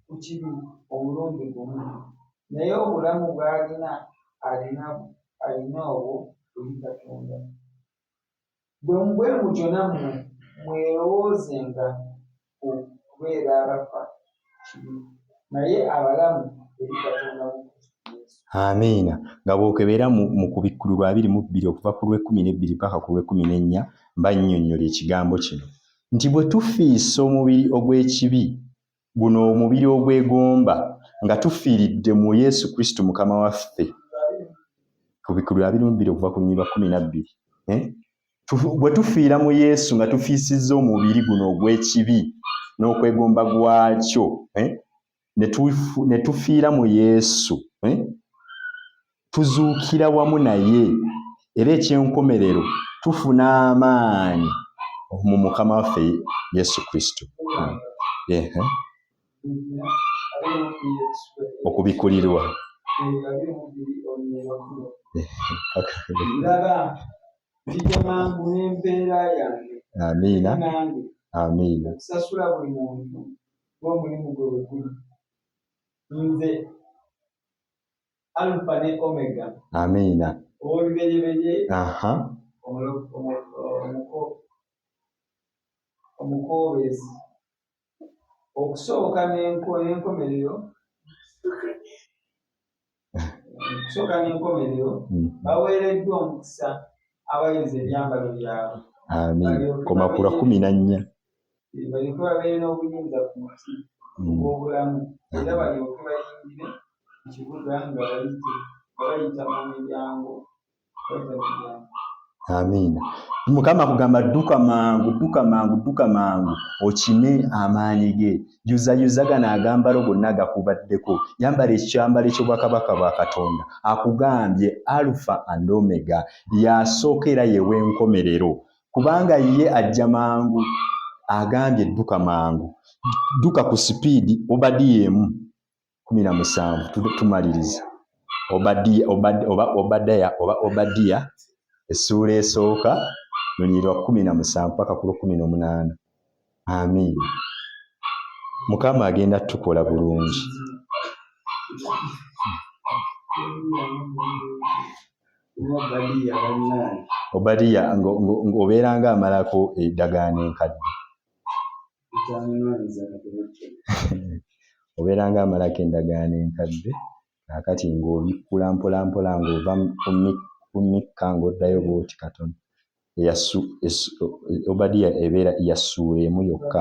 ku kibi omulundi gumu, naye obulamu bw'alina obwo eri Katonda. Bwe mutyo nammwe mwelowoozenga ku kubeera abafa kibi, naye abalamu eri Katonda mu Kristo Yesu. Amiina. Nga bw'okebera mu Kubikkulu 22 okuva ku lw'12 paka ku lw'14 bannyonnyola ekigambo kino nti bwe tufiisa omubiri ogw'ekibi, guno omubiri ogwegomba, nga tufiiridde mu Yesu Kristo Mukama waffe. Kubikkulu 22 okuva ku lunyiriri 12. Bwe tufiira mu Yesu nga tufiisizza omubiri guno ogw'ekibi n'okwegomba gwakyo, ne tufiira mu Yesu, tuzuukira wamu naye, era ekyenkomerero tufuna amaanyi mu Mukama waffe Yesu Kristo. Okubikkulirwa. Ndaba nzija mangu n'empeera yange. Amiina. Amiina. Okusasula buli muntu ng'omulimu gwe bwe guli. Nze Alpha ne Omega. Amiina. Olubereberye. Omukoobeezi. Okusooka n'enkomerero. Okusooka n'enkomerero baweereddwa omukisa abayize ebyambalo byabwe. Amiina. Koma ku 14. Balyoke babeere n'obuyinza ku muti ogw'obulamu, era balyoke bayingire mu kibuga nga bayita mu miryango. Amiina. Mukama kugamba dduka mangu, dduka mangu, dduka mangu okime amaanyi ge. Yuza gano agambalo gonna gakubaddeko. Yambala ekyambalo eky'obwakabaka bwa Katonda. Akugambye Alpha and Omega, y'asooka era ye w'enkomerero. Kubanga ye ajja mangu, agambye dduka mangu. Dduka ku sipiidi Obadiya 1:17 tumaliriza. Obadiya essuula esooka lunyiriri lwa 17 mpaka ku 18. Amiina. Mukama agenda tukola bulungi. Obadiya ng'obeera ng'amalako eddagaano enkadde. Obeera ng'amalako endagaano enkadde kaakati ng'obikkula mpolampola ng'ova ku Mikka ng'oddayo bw'oti katono. Obadiya ebeera yassuwa emu yokka.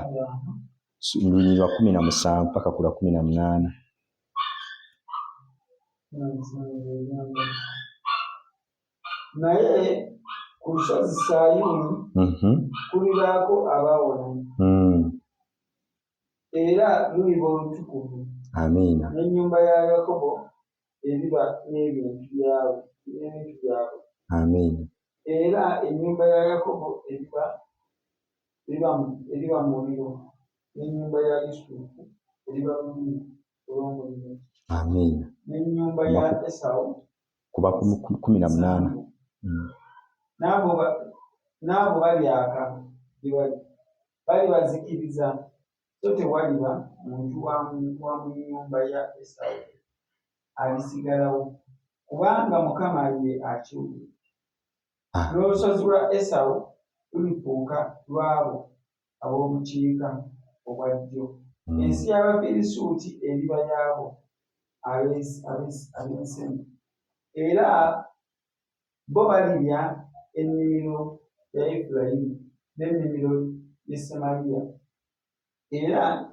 Lunyiriri lwa 17 mpaka ku lwa 18. Naye ku lusozi Sayuuni kulibaako abawona era luliba olutukuvu. Amiina. N'ennyumba ya Yakobo eriba n'ebintu byabwe. Amiina. Era ennyumba ya Yakobo eriba muliro, n'ennyumba ya Yusufu eriba lulimi olw'omuliro. Amiina. N'ennyumba ya Esawu kuba 18. N'abo balyaka balibazikiriza, so tewaliba muntu wa mu nnyumba ya Esawu alisigalawo, kubanga Mukama ye akyogedde. N'olusozi lwa Esawu lulifuuka lw'abo ab'obukiika obwa ddyo. Ensi y'Abafirisuuti eriba yaabo ab'ensenyi, era bo balirya ennimiro ya Efulayimu n'ennimiro y'e Samaliya, era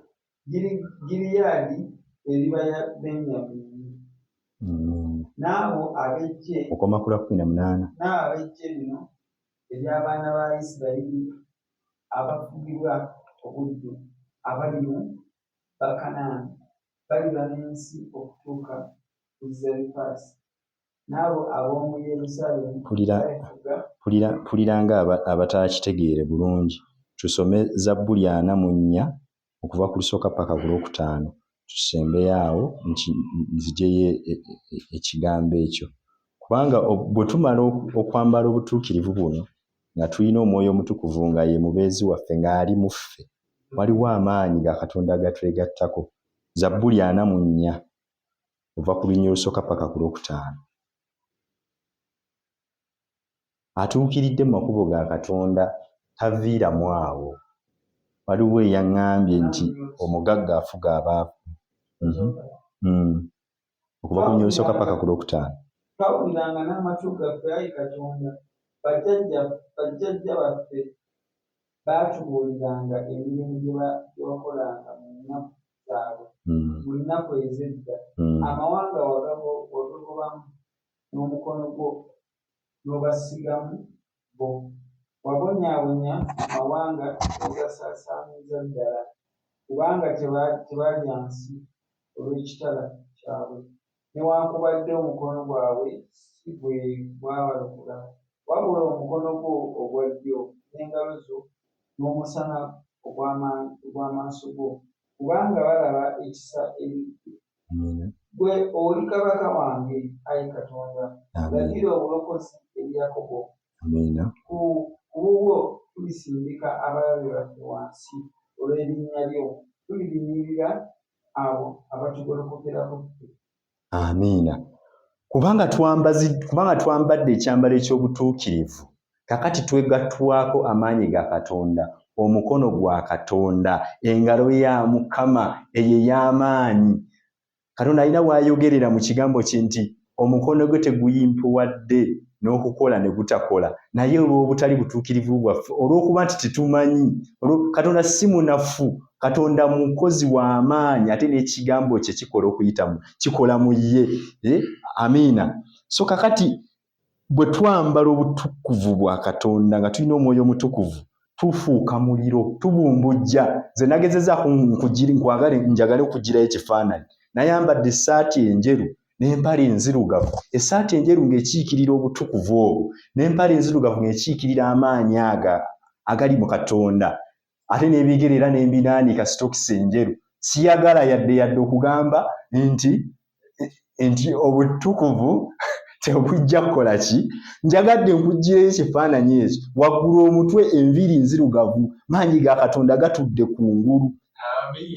Giriyaadi eriba ya Benyamini. N'abo ab'eggye okoma ku lwa 18. n'abo ab'eggye lino ery'abaana ba Isirayiri abafugibwa obuddu abali mu Bakanaani baliba n'ensi okutuuka ku Zerifasi. N'abo ab'omu Yerusaalemi Mpulira nga abataakitegeere bulungi. Tusome Zabbuli 44 okuva ku lusooka paka ku lwokutaano. Tusembeyo awo nzijeyo ekigambo ekyo, kubanga bwe tumala okwambala obutuukirivu buno nga tulina Omwoyo Omutukuvu nga ye mubeezi waffe ng'ali mu ffe, waliwo amaanyi ga Katonda agatwegattako. Zabbuli 44 okuva ku lunyiriri olusooka paka ku lwokutaano. Atuukiridde mu makubo ga Katonda taviiramu awo. Waliwo eyaŋŋambye nti omugagga afuga abaavu. Okuva ku lunyiriri olusooka paka ku lwokutaano. Twawuliranga n'amatu gaffe, ayi Katonda, bajjajja baffe baatubuuliranga emirimu gye wakolanga mu nnaku zaabwe, mu nnaku ez'edda. Amawanga wagagobamu n'omukono gwo n'obasigamu bo. Wabonyaabonya amawanga n'ogasaasaanyiza ddala, kubanga tebalya nsi olw'ekitala kyabwe, newankubadde omukono gwabwe si gwe gwabalokola, wabula omukono gwo ogwa ddyo n'engalo zo n'omusana ogw'amaaso go, kubanga balaba ekisa eridde. Gwe oli kabaka wange, ayi Katonda, lagira obulokozi eri Yakobo. Ku bubwo tulisindika abalabe baffe wansi olw'erinnya lyo, tulirinnyirira abo abatugolokokerako. Amiina. Kubanga twambadde ekyambalo eky'obutuukirivu, kakati twegattwako amaanyi ga Katonda, omukono gwa Katonda, engalo ya Mukama eyo ey'amaanyi. Katonda alina w'ayogerera mu kigambo kye nti omukono gwe teguyimpuwadde n'okukola ne gutakola, naye olw'obutali butuukirivu bwaffe, olw'okuba nti tetumanyi. Katonda si munafu, Katonda mukozi w'amaanyi, ate n'ekigambo kye kikola mu ye. Amiina. So kakati bwe twambala obutukuvu bwa Katonda nga tulina Omwoyo Omutukuvu, tufuuka muliro, tubumbujja. Nze nagezezzaako njagale okugirayo ekifaananyi. Nayambadde essaati enjeru n'empale enzirugavu. Essaati enjeru ng'ekiikirira obutukuvu obwo, n'empale enzirugavu ng'ekiikirira amaanyi agali mu Katonda. Ate n'ebigere era n'embinaanika sitokisi enjeru. Siyagala yadde okugamba nti obutukuvu tebujja kukola ki njagadde nkuggireyo ekifaananyi ekyo waggulu omutwe enviiri nzirugavu maanyi ga Katonda gatudde ku ngulu.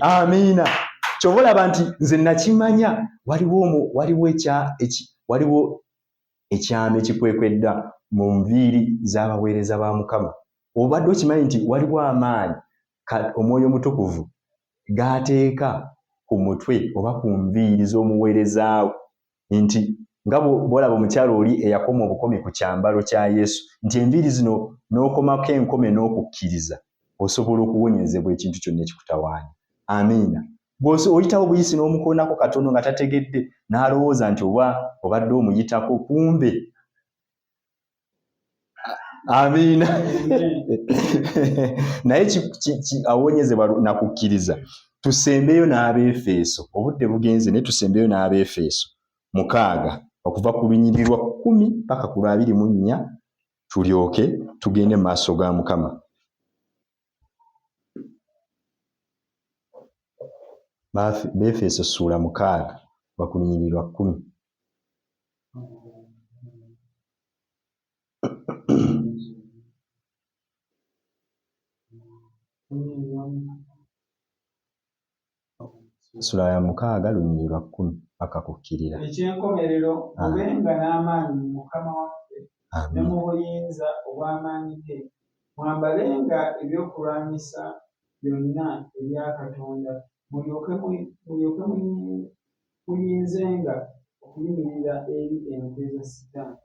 Amiina. Kyova olaba nti nze nakimanya waliwo ekyama ekikwekwedda mu nviiri z'abaweereza ba Mukama. Obadde okimanyi nti waliwo amaanyi Omwoyo Mutukuvu g'ateeka ku mutwe oba ku nviiri z'omuweerezaawo, nti nga bw'olaba omukyalo oli eyakoma obukomi ku kyambalo kya Yesu, nti enviiri zino n'okomako enkome n'okukkiriza osobola okuwonyezebwa ekintu kyonna ekikutawaanya. Amiina. Oyitawo buyisi n'omukoonako katono nga tategedde n'alowooza nti obadde omuyitako kumbe. Amiina. Naye awonyezebwa na kukkiriza. Tusembeyo n'Abeefeso, obudde bugenze naye tusembeyo n'Abeefeso 6 okuva ku lunyiriri lwa 10 paka ku lwa 24 tulyoke tugende mu maaso ga Mukama. Beefeso ssuula 6 kuva ku lunyiriri lwa 10. Sula ya 6 lunyiriri lwa 10 paka kukkirira. Ekyenkomerero mubenga n'amaanyi mu Mukama waffe ne mu buyinza obw'amaanyi ge, mwambalenga ebyokulwanyisa byonna ebya Katonda, mulyoke muyinzenga okuyimirira eri enkwe za Sitaani.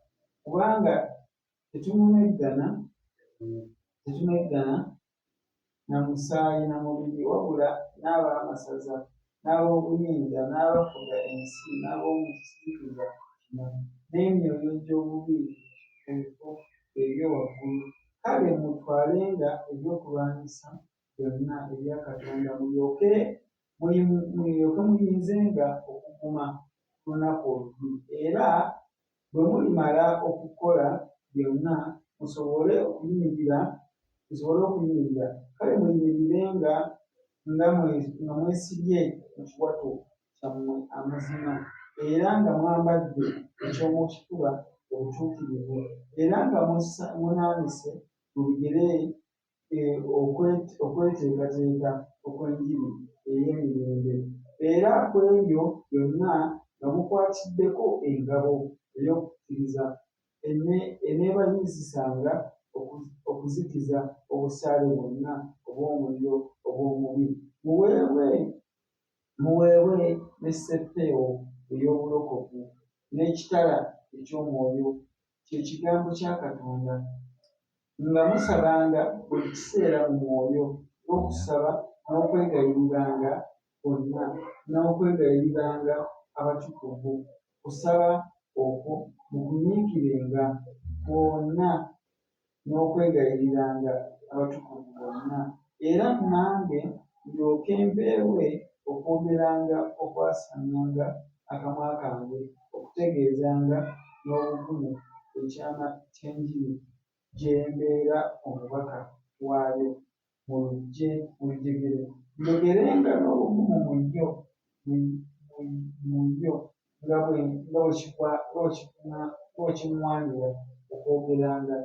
Kubanga tetumeggana na musaayi na mubiri, wabula n'ab'amasaza n'ab'obuyinza n'abafuga ensi n'ab'omukizikiza kino n'emyoyo gy'obubi mu bifo eby'owaggulu. Kale mutwalenga ebyokulwanyisa byonna ebya Katonda, mulyoke muyinzenga okuguma ku lunaku olubi, era bwe mulimala okukola byonna musobole okuyimirira. Kale muyimirirenga nga mwesibye mu kiwato kyammwe amazima, era nga mwambadde eky'omukifuba obutuukirivu, era nga munaanise mu bigere okweteekateeka okw'enjiri ey'emirembe, era ku ebyo byonna nga mukwatiddeko engabo ey'okukkiriza eneebayinzisanga okuzikiza obusaale bwonna obw'omuliro obw'omubi. Muweebwe n'esseppeewo ey'obulokofu n'ekitala eky'omwoyo, kye kigambo kya Katonda, nga musabanga buli kiseera mu mwoyo n'okusaba n'okwegayiriranga kwonna n'okwegayiriranga abatukuvu. Kusaba okwo mukunyiikirenga kwonna n'okwegayiriranga abatukuvu bonna, era nange ndyoke mpeebwe okwogeranga okwasaanyanga akamwa kange, okutegeezanga n'obuvumu ekyama ky'enjiri gye mbeera omubaka waayo mu lujegere. Njogerenga n'obuvumu mu yo nga bwe kiŋŋwanira okwogeranga,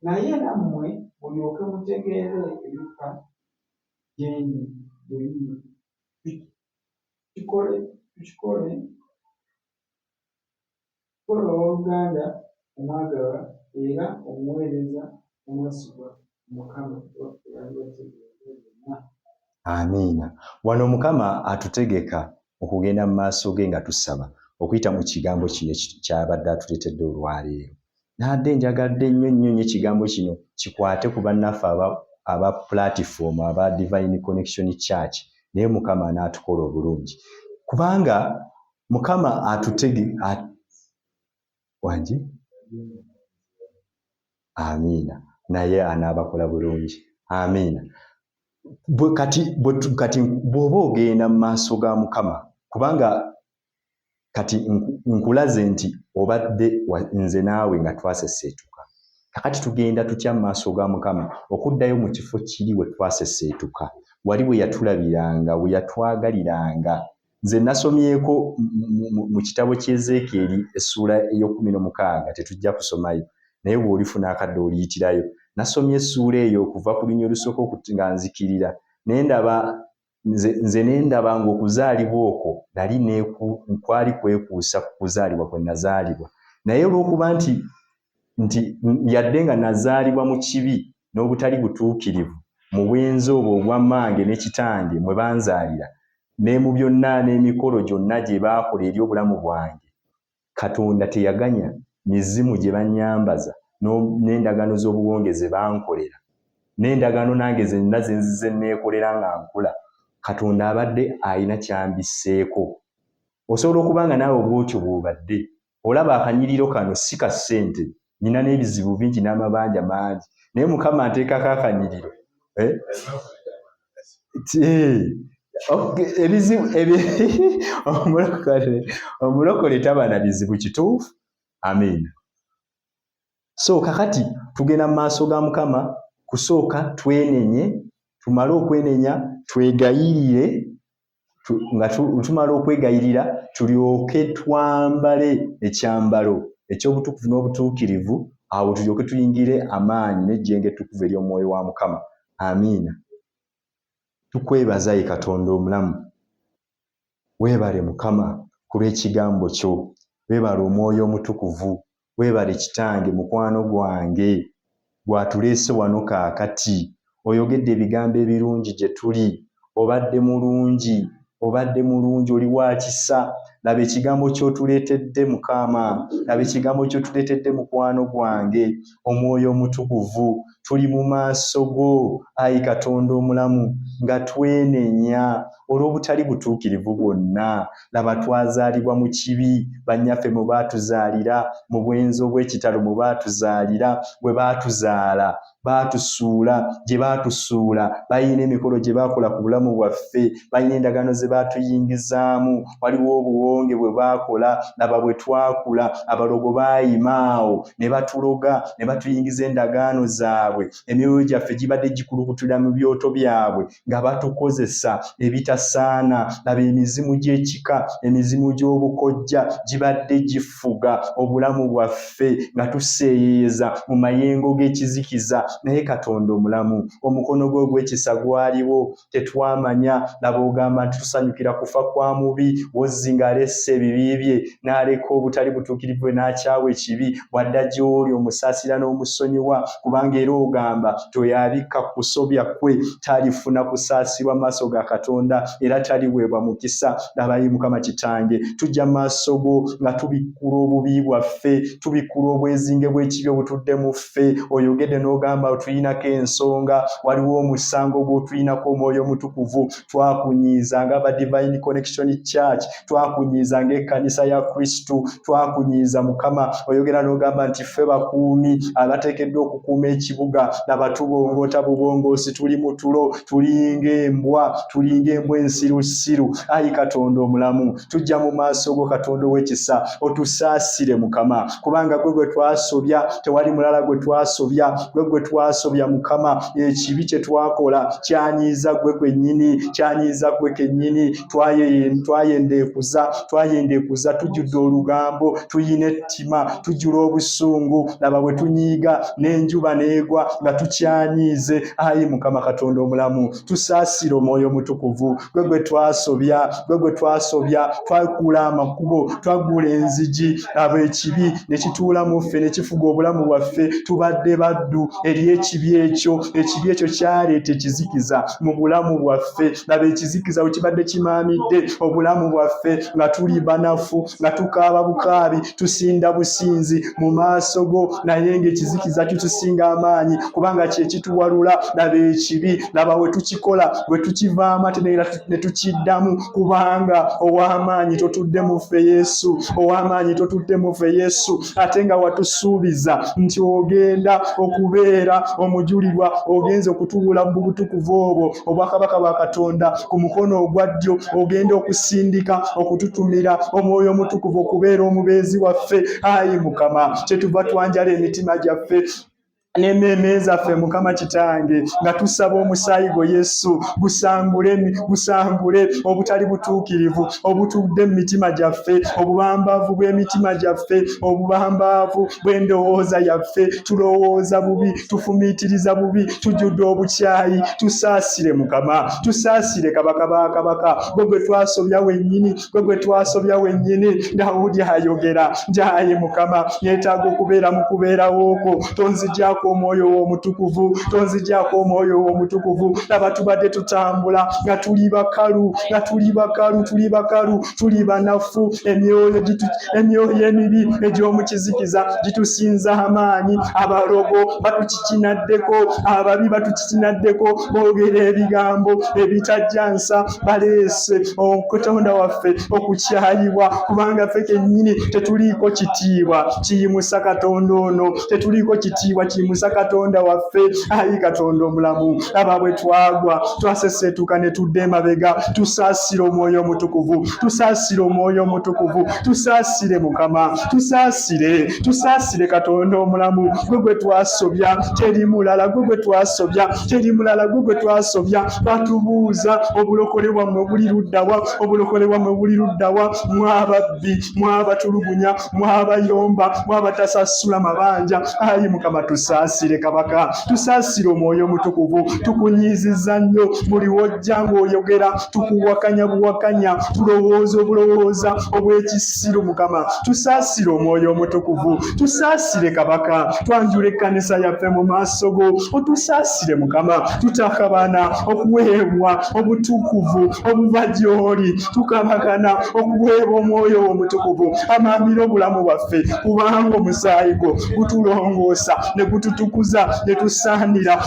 naye nammwe mulyoke mutegeere ebifa gye ndi bwe biri. Tukikole owooluganda omwagalwa era omuweereza omwesigwa Mukama waffe alibategeeza byonna. Amiina. Wano Mukama atutegeka okugenda mu maaso ge nga tusaba okuyita mu kigambo kino kyabadde atuleetedde olwaleero. Nadde njagadde nnyo ekigambo kino kikwate ku bannaffe aba platform aba Divine Connection Church, naye Mukama n'atukola obulungi kubanga Mukama wangi. Amiina. Naye anaabakola bulungi. Amiina. Kati bw'oba ogenda mu maaso ga Mukama, kubanga kati nkulaze nti obadde nze naawe nga twaseseetuka. Kakati tugenda tutya mu maaso ga Mukama okuddayo mu kifo kiri we twaseseetuka. Wali we yatulabiranga, we yatwagaliranga, nze nasomyeko mu kitabo ky'Ezeekyeri essula ey'okumin'omukaaga tetujja kusomayo naye bw'olifuna akadde oliyitirayo. Nasomye essuula eyo okuva ku lunya olusooka nga nzikirira naye nze ne ndaba ng'okuzaalibwa okwo nali kwali kwekuusa ku kuzaalibwa kwe nazaalibwa naye olw'okuba nti yadde nga nazaalibwa mu kibi n'obutali butuukirivu mu bwenzi obwo obwa mmange ne kitange mwe banzaalira ne mu byonna n'emikolo gyonna gye baakola eri obulamu bwange, Katonda teyaganya mizimu gye bannyambaza n'endagaano z'obuwonge bankolera n'endagaano nange zenna ze neekolera nga nkula, Katonda abadde alina kyambisseeko. Osobola okuba nga naawe bw'otyo bw'obadde olaba akanyiriro kano si ka ssente, nina n'ebizibu bingi n'amabanja mangi naye Mukama anteekako akanyiriro omulokole taba na bizibu, kituufu? Amiina. So kakati tugenda mu maaso ga Mukama kusooka twenenye, tumale okwenenya twegayirire, nga tumala okwegayirira tulyoke twambale ekyambalo eky'obutukuvu n'obutuukirivu, awo tulyoke tuyingire amaanyi n'ejjengo ettukuvu ery'Omwoyo wa Mukama. Amiina. Tukwebaza ye Katonda omulamu, weebale Mukama ku lw'ekigambo kyo, weebale Omwoyo omutukuvu, weebale Kitange mukwano gwange gw'atuleese wano kaakati, oyogedde ebigambo ebirungi gye tuli, obadde mulungi, oli wa kisa. Laba ekigambo ky'otuleetedde Mukama, laba ekigambo ky'otuleetedde mukwano gwange, Omwoyo omutukuvu, tuli mu maaso go ayi Katonda omulamu nga twenenya olw'obutali butuukirivu bwonna. Laba twazaalibwa mu kibi, bannyaffe mwe baatuzaalira, mu bwenzi obw'ekitalo mwe baatuzaalira, bwe baatuzaala baatusuula, gye baatusuula balina emikolo gye baakola ku bulamu bwaffe, balina endagaano ze baatuyingizaamu, waliwo obuwonge bwe baakola. Laba bwe twakula abalogo baayima awo ne batuloga ne batuyingiza endagaano zaabwe, emyoyo gyaffe gibadde gikulukutira mu byoto byabwe nga batukozesa ebitasaana. Laba emizimu gy'ekika, emizimu gy'obukojja gibadde gifuga obulamu bwaffe nga tuseeyeeyeza mu mayengo g'ekizikiza. Naye Katonda omulamu, omukono gwo ogw'ekisa gwaliwo, tetwamanya. Laba ogamba nti tusanyukira kufa kwa mubi, Wozzi ng'alesse ebibi bye n'aleka obutali butuukirivu bwe n'akyawa ekibi, bw'adda gy'oli omusaasira n'omusonyiwa, kubanga era ogamba toyabikka ku kusobya kwe talifuna kusaasirwa maaso ga Katonda era taliweebwa mukisa. Laba ye Mukama Kitange, tujja maaso go nga tubikkula obubi bwaffe, tubikkula obwezinge bw'ekibi obutudde mu ffe. Oyogedde n'ogamba otuyinako ensonga, waliwo omusango gw'otuyinako Omwoyo Omutukuvu. Twakunyiiza ng'aba Divine Connection Church, twakunyiiza ng'ekkanisa ya Kristu, twakunyiiza Mukama. Oyogera n'ogamba nti ffe bakuumi abateekeddwa okukuuma ekibuga. Laba tubongoota bubongoosi, tuli mu tulo, tulinga embwa ensirusiru. Ayi Katonda omulamu, tujja mu maaso go Katonda ow'ekisa, otusaasire Mukama, kubanga gwe twasobya, tewali mulala gwe twasobya, gwe twasobya Mukama. Ekibi kye twakola kyanyiiza gwe kwennyini, kyanyiiza gwe kennyini. Twayendeekuza, tujjudde olugambo, tuyina ettima, tujjula obusungu. Laba bwe tunyiiga n'enjuba n'egwa nga tukyanyiize. Ayi Mukama Katonda omulamu, tusaasire Omwoyo Omutukuvu, gwe twasobya, twakula amakubo, twaggula enzigi. Laba ekibi ne kituula mu ffe ne kifuga obulamu bwaffe. Tubadde baddu eri ekibi ekyo kyaleeta ekizikiza mu bulamu bwaffe. Laba ekizikiza bwe kibadde kimaamidde obulamu bwaffe, nga tuli banafu, nga tukaaba bukaabi, tusinda businzi mu maaso go, naye ng'ekizikiza kitusinga amaanyi kubanga kye kituwalula. Laba ekibi, laba we tukikola, bwe tukivaamu ate ne tukiddamu, kubanga ow'amaanyi totudde mu ffe Yesu, ow'amaanyi totudde mu ffe Yesu, ate nga watusuubiza nti ogenda okubeera omujulirwa, ogenze okutuwula mu butukuvu obwo obwakabaka bwa Katonda ku mukono ogwa ddyo, ogenda okusindika okututumira Omwoyo Omutukuvu okubeera omubeezi waffe. Ayi Mukama, kyetuva twanjala emitima gyaffe n'emmeeme zaffe Mukama Kitange nga tusaba omusaayi gwo Yesu gusangule obutali butuukirivu obutudde mu mitima gyaffe, obubambaavu bw'emitima gyaffe, obubambaavu bw'endowooza yaffe. Tulowooza bubi, tufumiitiriza bubi, tujjudde obukyayi. Tusaasire Mukama, tusaasire Kabaka ba Kabaka, gwe twasobya wennyini, gwe twasobya wennyini. Dawudi ayogera njaye Mukama yeetaaga okubeera mu kubeerawo okwo. Tonzigyako omwoyo w'omutukuvu, tonzigyako omwoyo w'omutukuvu. Laba tubadde tutambula nga tuli bakalu, tuli banafu. Emyoyo emibi egy'omu kizikiza gitusinza amaanyi. Abalogo batukikinaddeko, ababi batukikinaddeko, boogera ebigambo ebitajja nsa. Baleese Katonda waffe okukyayibwa, kubanga ffe kennyini tetuliiko kitiibwa kiyimusa Katonda ono, tetuliiko kitiibwa kiyimusa Katonda waffe. Ayi Katonda omulamu, aba bwe twagwa twaseseetuka ne tudda emabega. Tusaasire omwoyo omutukuvu, tusaasire omwoyo omutukuvu, tusaasire Mukama, tusaasire Katonda omulamu. Gwe twasobya teri mulala, gwe twasobya teri mulala, gwe twasobya. Batubuuza obulokole bwammwe buli luddawa, obulokole bwammwe buli luddawa? Mwababbi, mwabatulugunya, mwabayomba, mwabatasasula mabanja. Ayi Mukama tusaasire Kabaka, tusaasire omwoyo omutukuvu. Tukunyiizizza nnyo buli wojja ng'oyogera, tukuwakanya buwakanya, tulowooza obulowooza obw'ekisiru. Mukama tusaasire omwoyo omutukuvu, tusaasire Kabaka. Twanjula ekkanisa yaffe mu maaso go, otusaasire Mukama. Tutakabana okuweebwa obutukuvu obuva gy'oli, tukabagana okuweebwa omwoyo omutukuvu amaamira obulamu bwaffe, kubanga omusaayi gwo gutulongoosa ne gututukuza ne tusaanira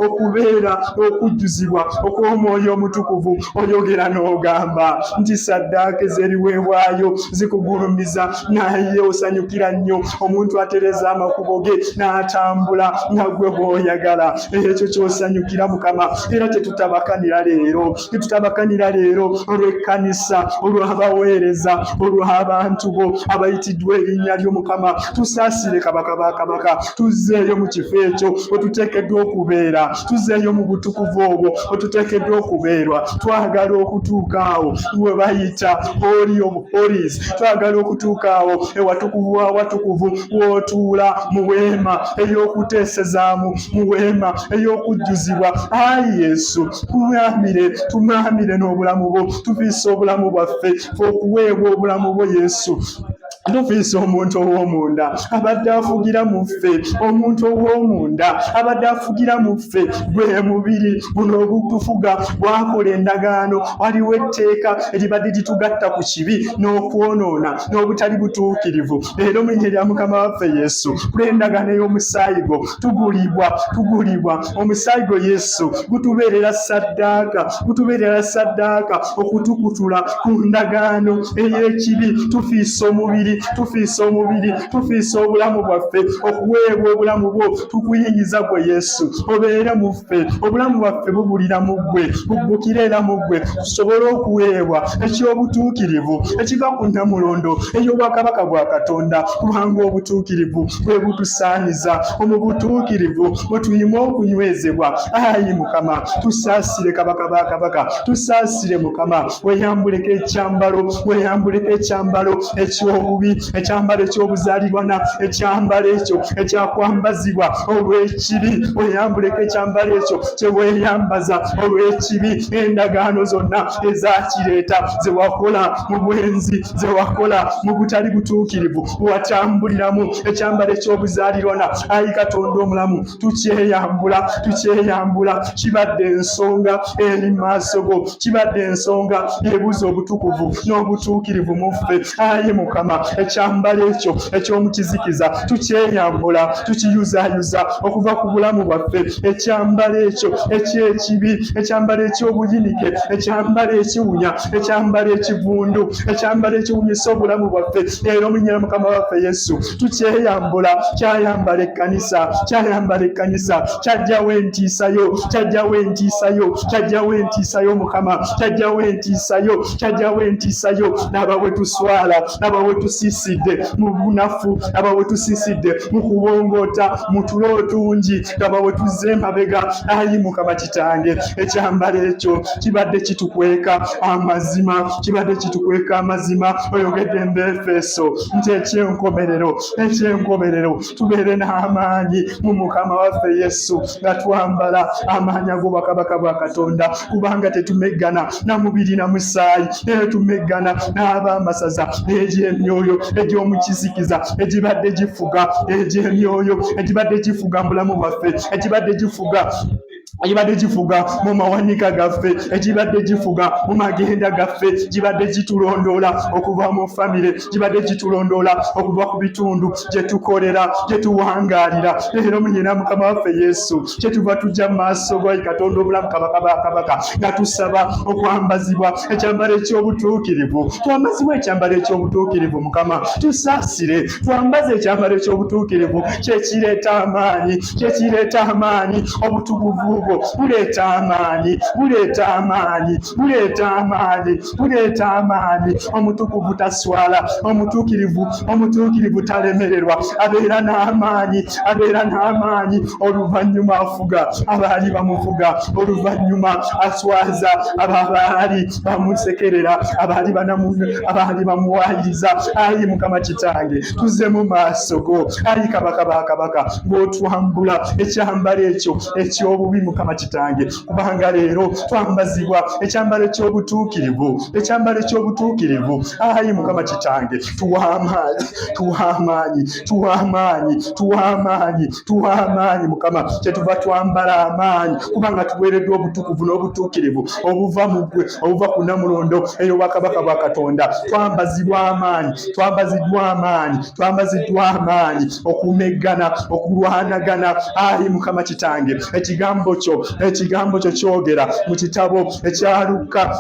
okubeera okujjuzibwa okw'omwoyo omutukuvu. Oyogera n'ogamba nti ssaddaaka ez'ebiweebwayo zikugulumiza, naye osanyukira nnyo omuntu atereza amakubo ge n'atambula nga gwe bw'oyagala. Ekyo ky'osanyukira Mukama. Era tetutabakanira leero olw'ekkanisa, olw'abaweereza, olw'abantu bo abayitiddwa erinnya ly'Omukama. Tusaasire Kabaka ba Kabaka, tuzzeeyo mu kifo ekyo otuteekeddwa okubeera, tuzzeeyo mu butukuvu obwo otuteekeddwa okubeerwa. Twagala okutuuka awo we bayita Holy of Holies, twagala okutuuka awo ewatukuvu w'awatukuvu, w'otuula mu weema ey'okuteesezaamu, mu weema ey'okujjuzibwa. Ayi Yesu, tumwamire n'obulamu bwo, tufiise obulamu bwaffe okuweebwa obulamu bwo Yesu. Tufiise omuntu ow'omunda abadde afugira mu ffe, omuntu ow'omunda abadde afugira mu ffe. Gwe mubiri guno obutufuga gwakola endagaano, waliwo etteeka eribadde litugatta ku kibi n'okwonoona n'obutali butuukirivu. Leero mu linnya lya Mukama waffe Yesu, kul'endagaano ey'omusaayi gwo tugulibwa. Omusaayi gwo Yesu gutubeerera ssaddaaka okutukutula ku ndagaano ey'ekibi. Tufiise omubiri, tufiise obulamu bwaffe okuweebwa obulamu bwo. Tukuyingiza gwe Yesu, obeere mu ffe, obulamu bwaffe bubulira mu ggwe, bubbukire era mu ggwe, tusobole okuweebwa eky'obutuukirivu ekiva ku nnamulondo ey'obwakabaka bwa Katonda, kubanga obutuukirivu bwe butusaaniza. Mu butuukirivu bwe tuyima okunywezebwa. Ayi Mukama, tusaasire Kabaka ba Kabaka, tusaasire Mukama. Weeyambuleko ekyambalo eky'obubi, ekyambalo eky'obuzaaliranwa, ekyambalo ekyo ekyakwambazibwa olw'ekibi. Weeyambuleko ekyambalo ekyo kye weeyambaza olw'ekibi. Endagaano zonna ezakireeta ze wakola mu bwenzi, ze wakola mu butali butuukirivu, watambuliramu ekyambalo eky'obuzaaliranwa. Ayi Katonda omulamu, tukyeyambula. Kibadde ensonga eri maaso go, kibadde ensonga ebuza obutukuvu n'obutuukirivu mu ffe. Ayi Mukama, ekyambalo ekyo eky'omu kizikiza tukyeyambula, tukiyuzaayuza okuva ku bulamu bwaffe. Ekyambalo ekyo eky'ekibi, ekyambalo eky'obuyinike, ekyambalo ekiwunya, ekyambalo ekivundu, ekyambalo ekiwunyisa obulamu bwaffe. Leero mu linnya lya Mukama waffe Yesu tukyeyambula. Kyayambala ekkanisa, kyajjawo entiisayo Mukama, kyajjawo entiisayo. Laba we tuswala, laba we tusi tusiisidde mu bunafu, laba bwe tusiisidde mu kubongoota mu tulo otungi, laba bwe tuzze emabega. Ayi Mukama Kitange, ekyambalo ekyo kibadde kitukweka amazima, kibadde kitukweka amazima. Oyogedde mu Efeso nti ekyenkomerero tubeere n'amaanyi mu Mukama waffe Yesu, nga twambala amaanyi ag'obwakabaka bwa Katonda, kubanga tetumeggana na mubiri na musaayi, naye tumeggana n'ab'amasaza egy'emyoyo egy'omu kizikiza egibadde gifuga, egy'emyoyo egibadde gifuga mu bulamu bwaffe, egibadde gifuga mu mawanika gaffe, egibadde gifuga mu magenda gaffe, gibadde gitulondoola okuva mu famire, gibadde gitulondoola okuva ku bitundu gye tukolera, gye tuwangaalira. Leero munyina Mukama waffe Yesu, kye tuva tujja mu maaso gwa Katonda obulamu kabaka bakabaka, nga tusaba okwambazibwa ekyambalo eky'obutuukirivu. Twambazibwa ekyambalo eky'obutuukirivu Mukama, tusaasire, twambaze ekyambalo eky'obutuukirivu, kyekireeta amaanyi, kyekireeta amaanyi. Obutukuvu bwo buleeta amaanyi, buleeta amaanyi, buleeta amaanyi, buleeta amaanyi. Omutukuvu taswala, omutuukirivu talemererwa, abeera n'amaanyi, abeera n'amaanyi. Oluvannyuma afuga abaali bamuvuga, oluvannyuma aswaza abaali bamusekerera, abaali bamuwaayiriza. Ayi Mukama Kitange, tuzze mu maaso go, ayi kabaka bakabaka, ng'otwambula ekyambalo ekyo eky'obubi Mukama Kitange, kubanga leero twambazibwa ekyambalo eky'obutuukirivu, ekyambalo eky'obutuukirivu. Ayi Mukama Kitange, tuwa amaanyi, tuwa amaanyi, tuwa amaanyi, tuwa amaanyi, tuwa amaanyi Mukama, kyetuva twambala amaanyi, kubanga tuweereddwa obutukuvu n'obutuukirivu obuva mu ggwe, obuva ku Namulondo ey'obwakabaka bwa Katonda. Twambazibwa amaanyi, twambaziddwa amaanyi, twambaziddwa amaanyi okumeggana, okulwanagana. Ayi Mukama Kitange, ekigambo kyo kyogera mu kitabo ekya Luka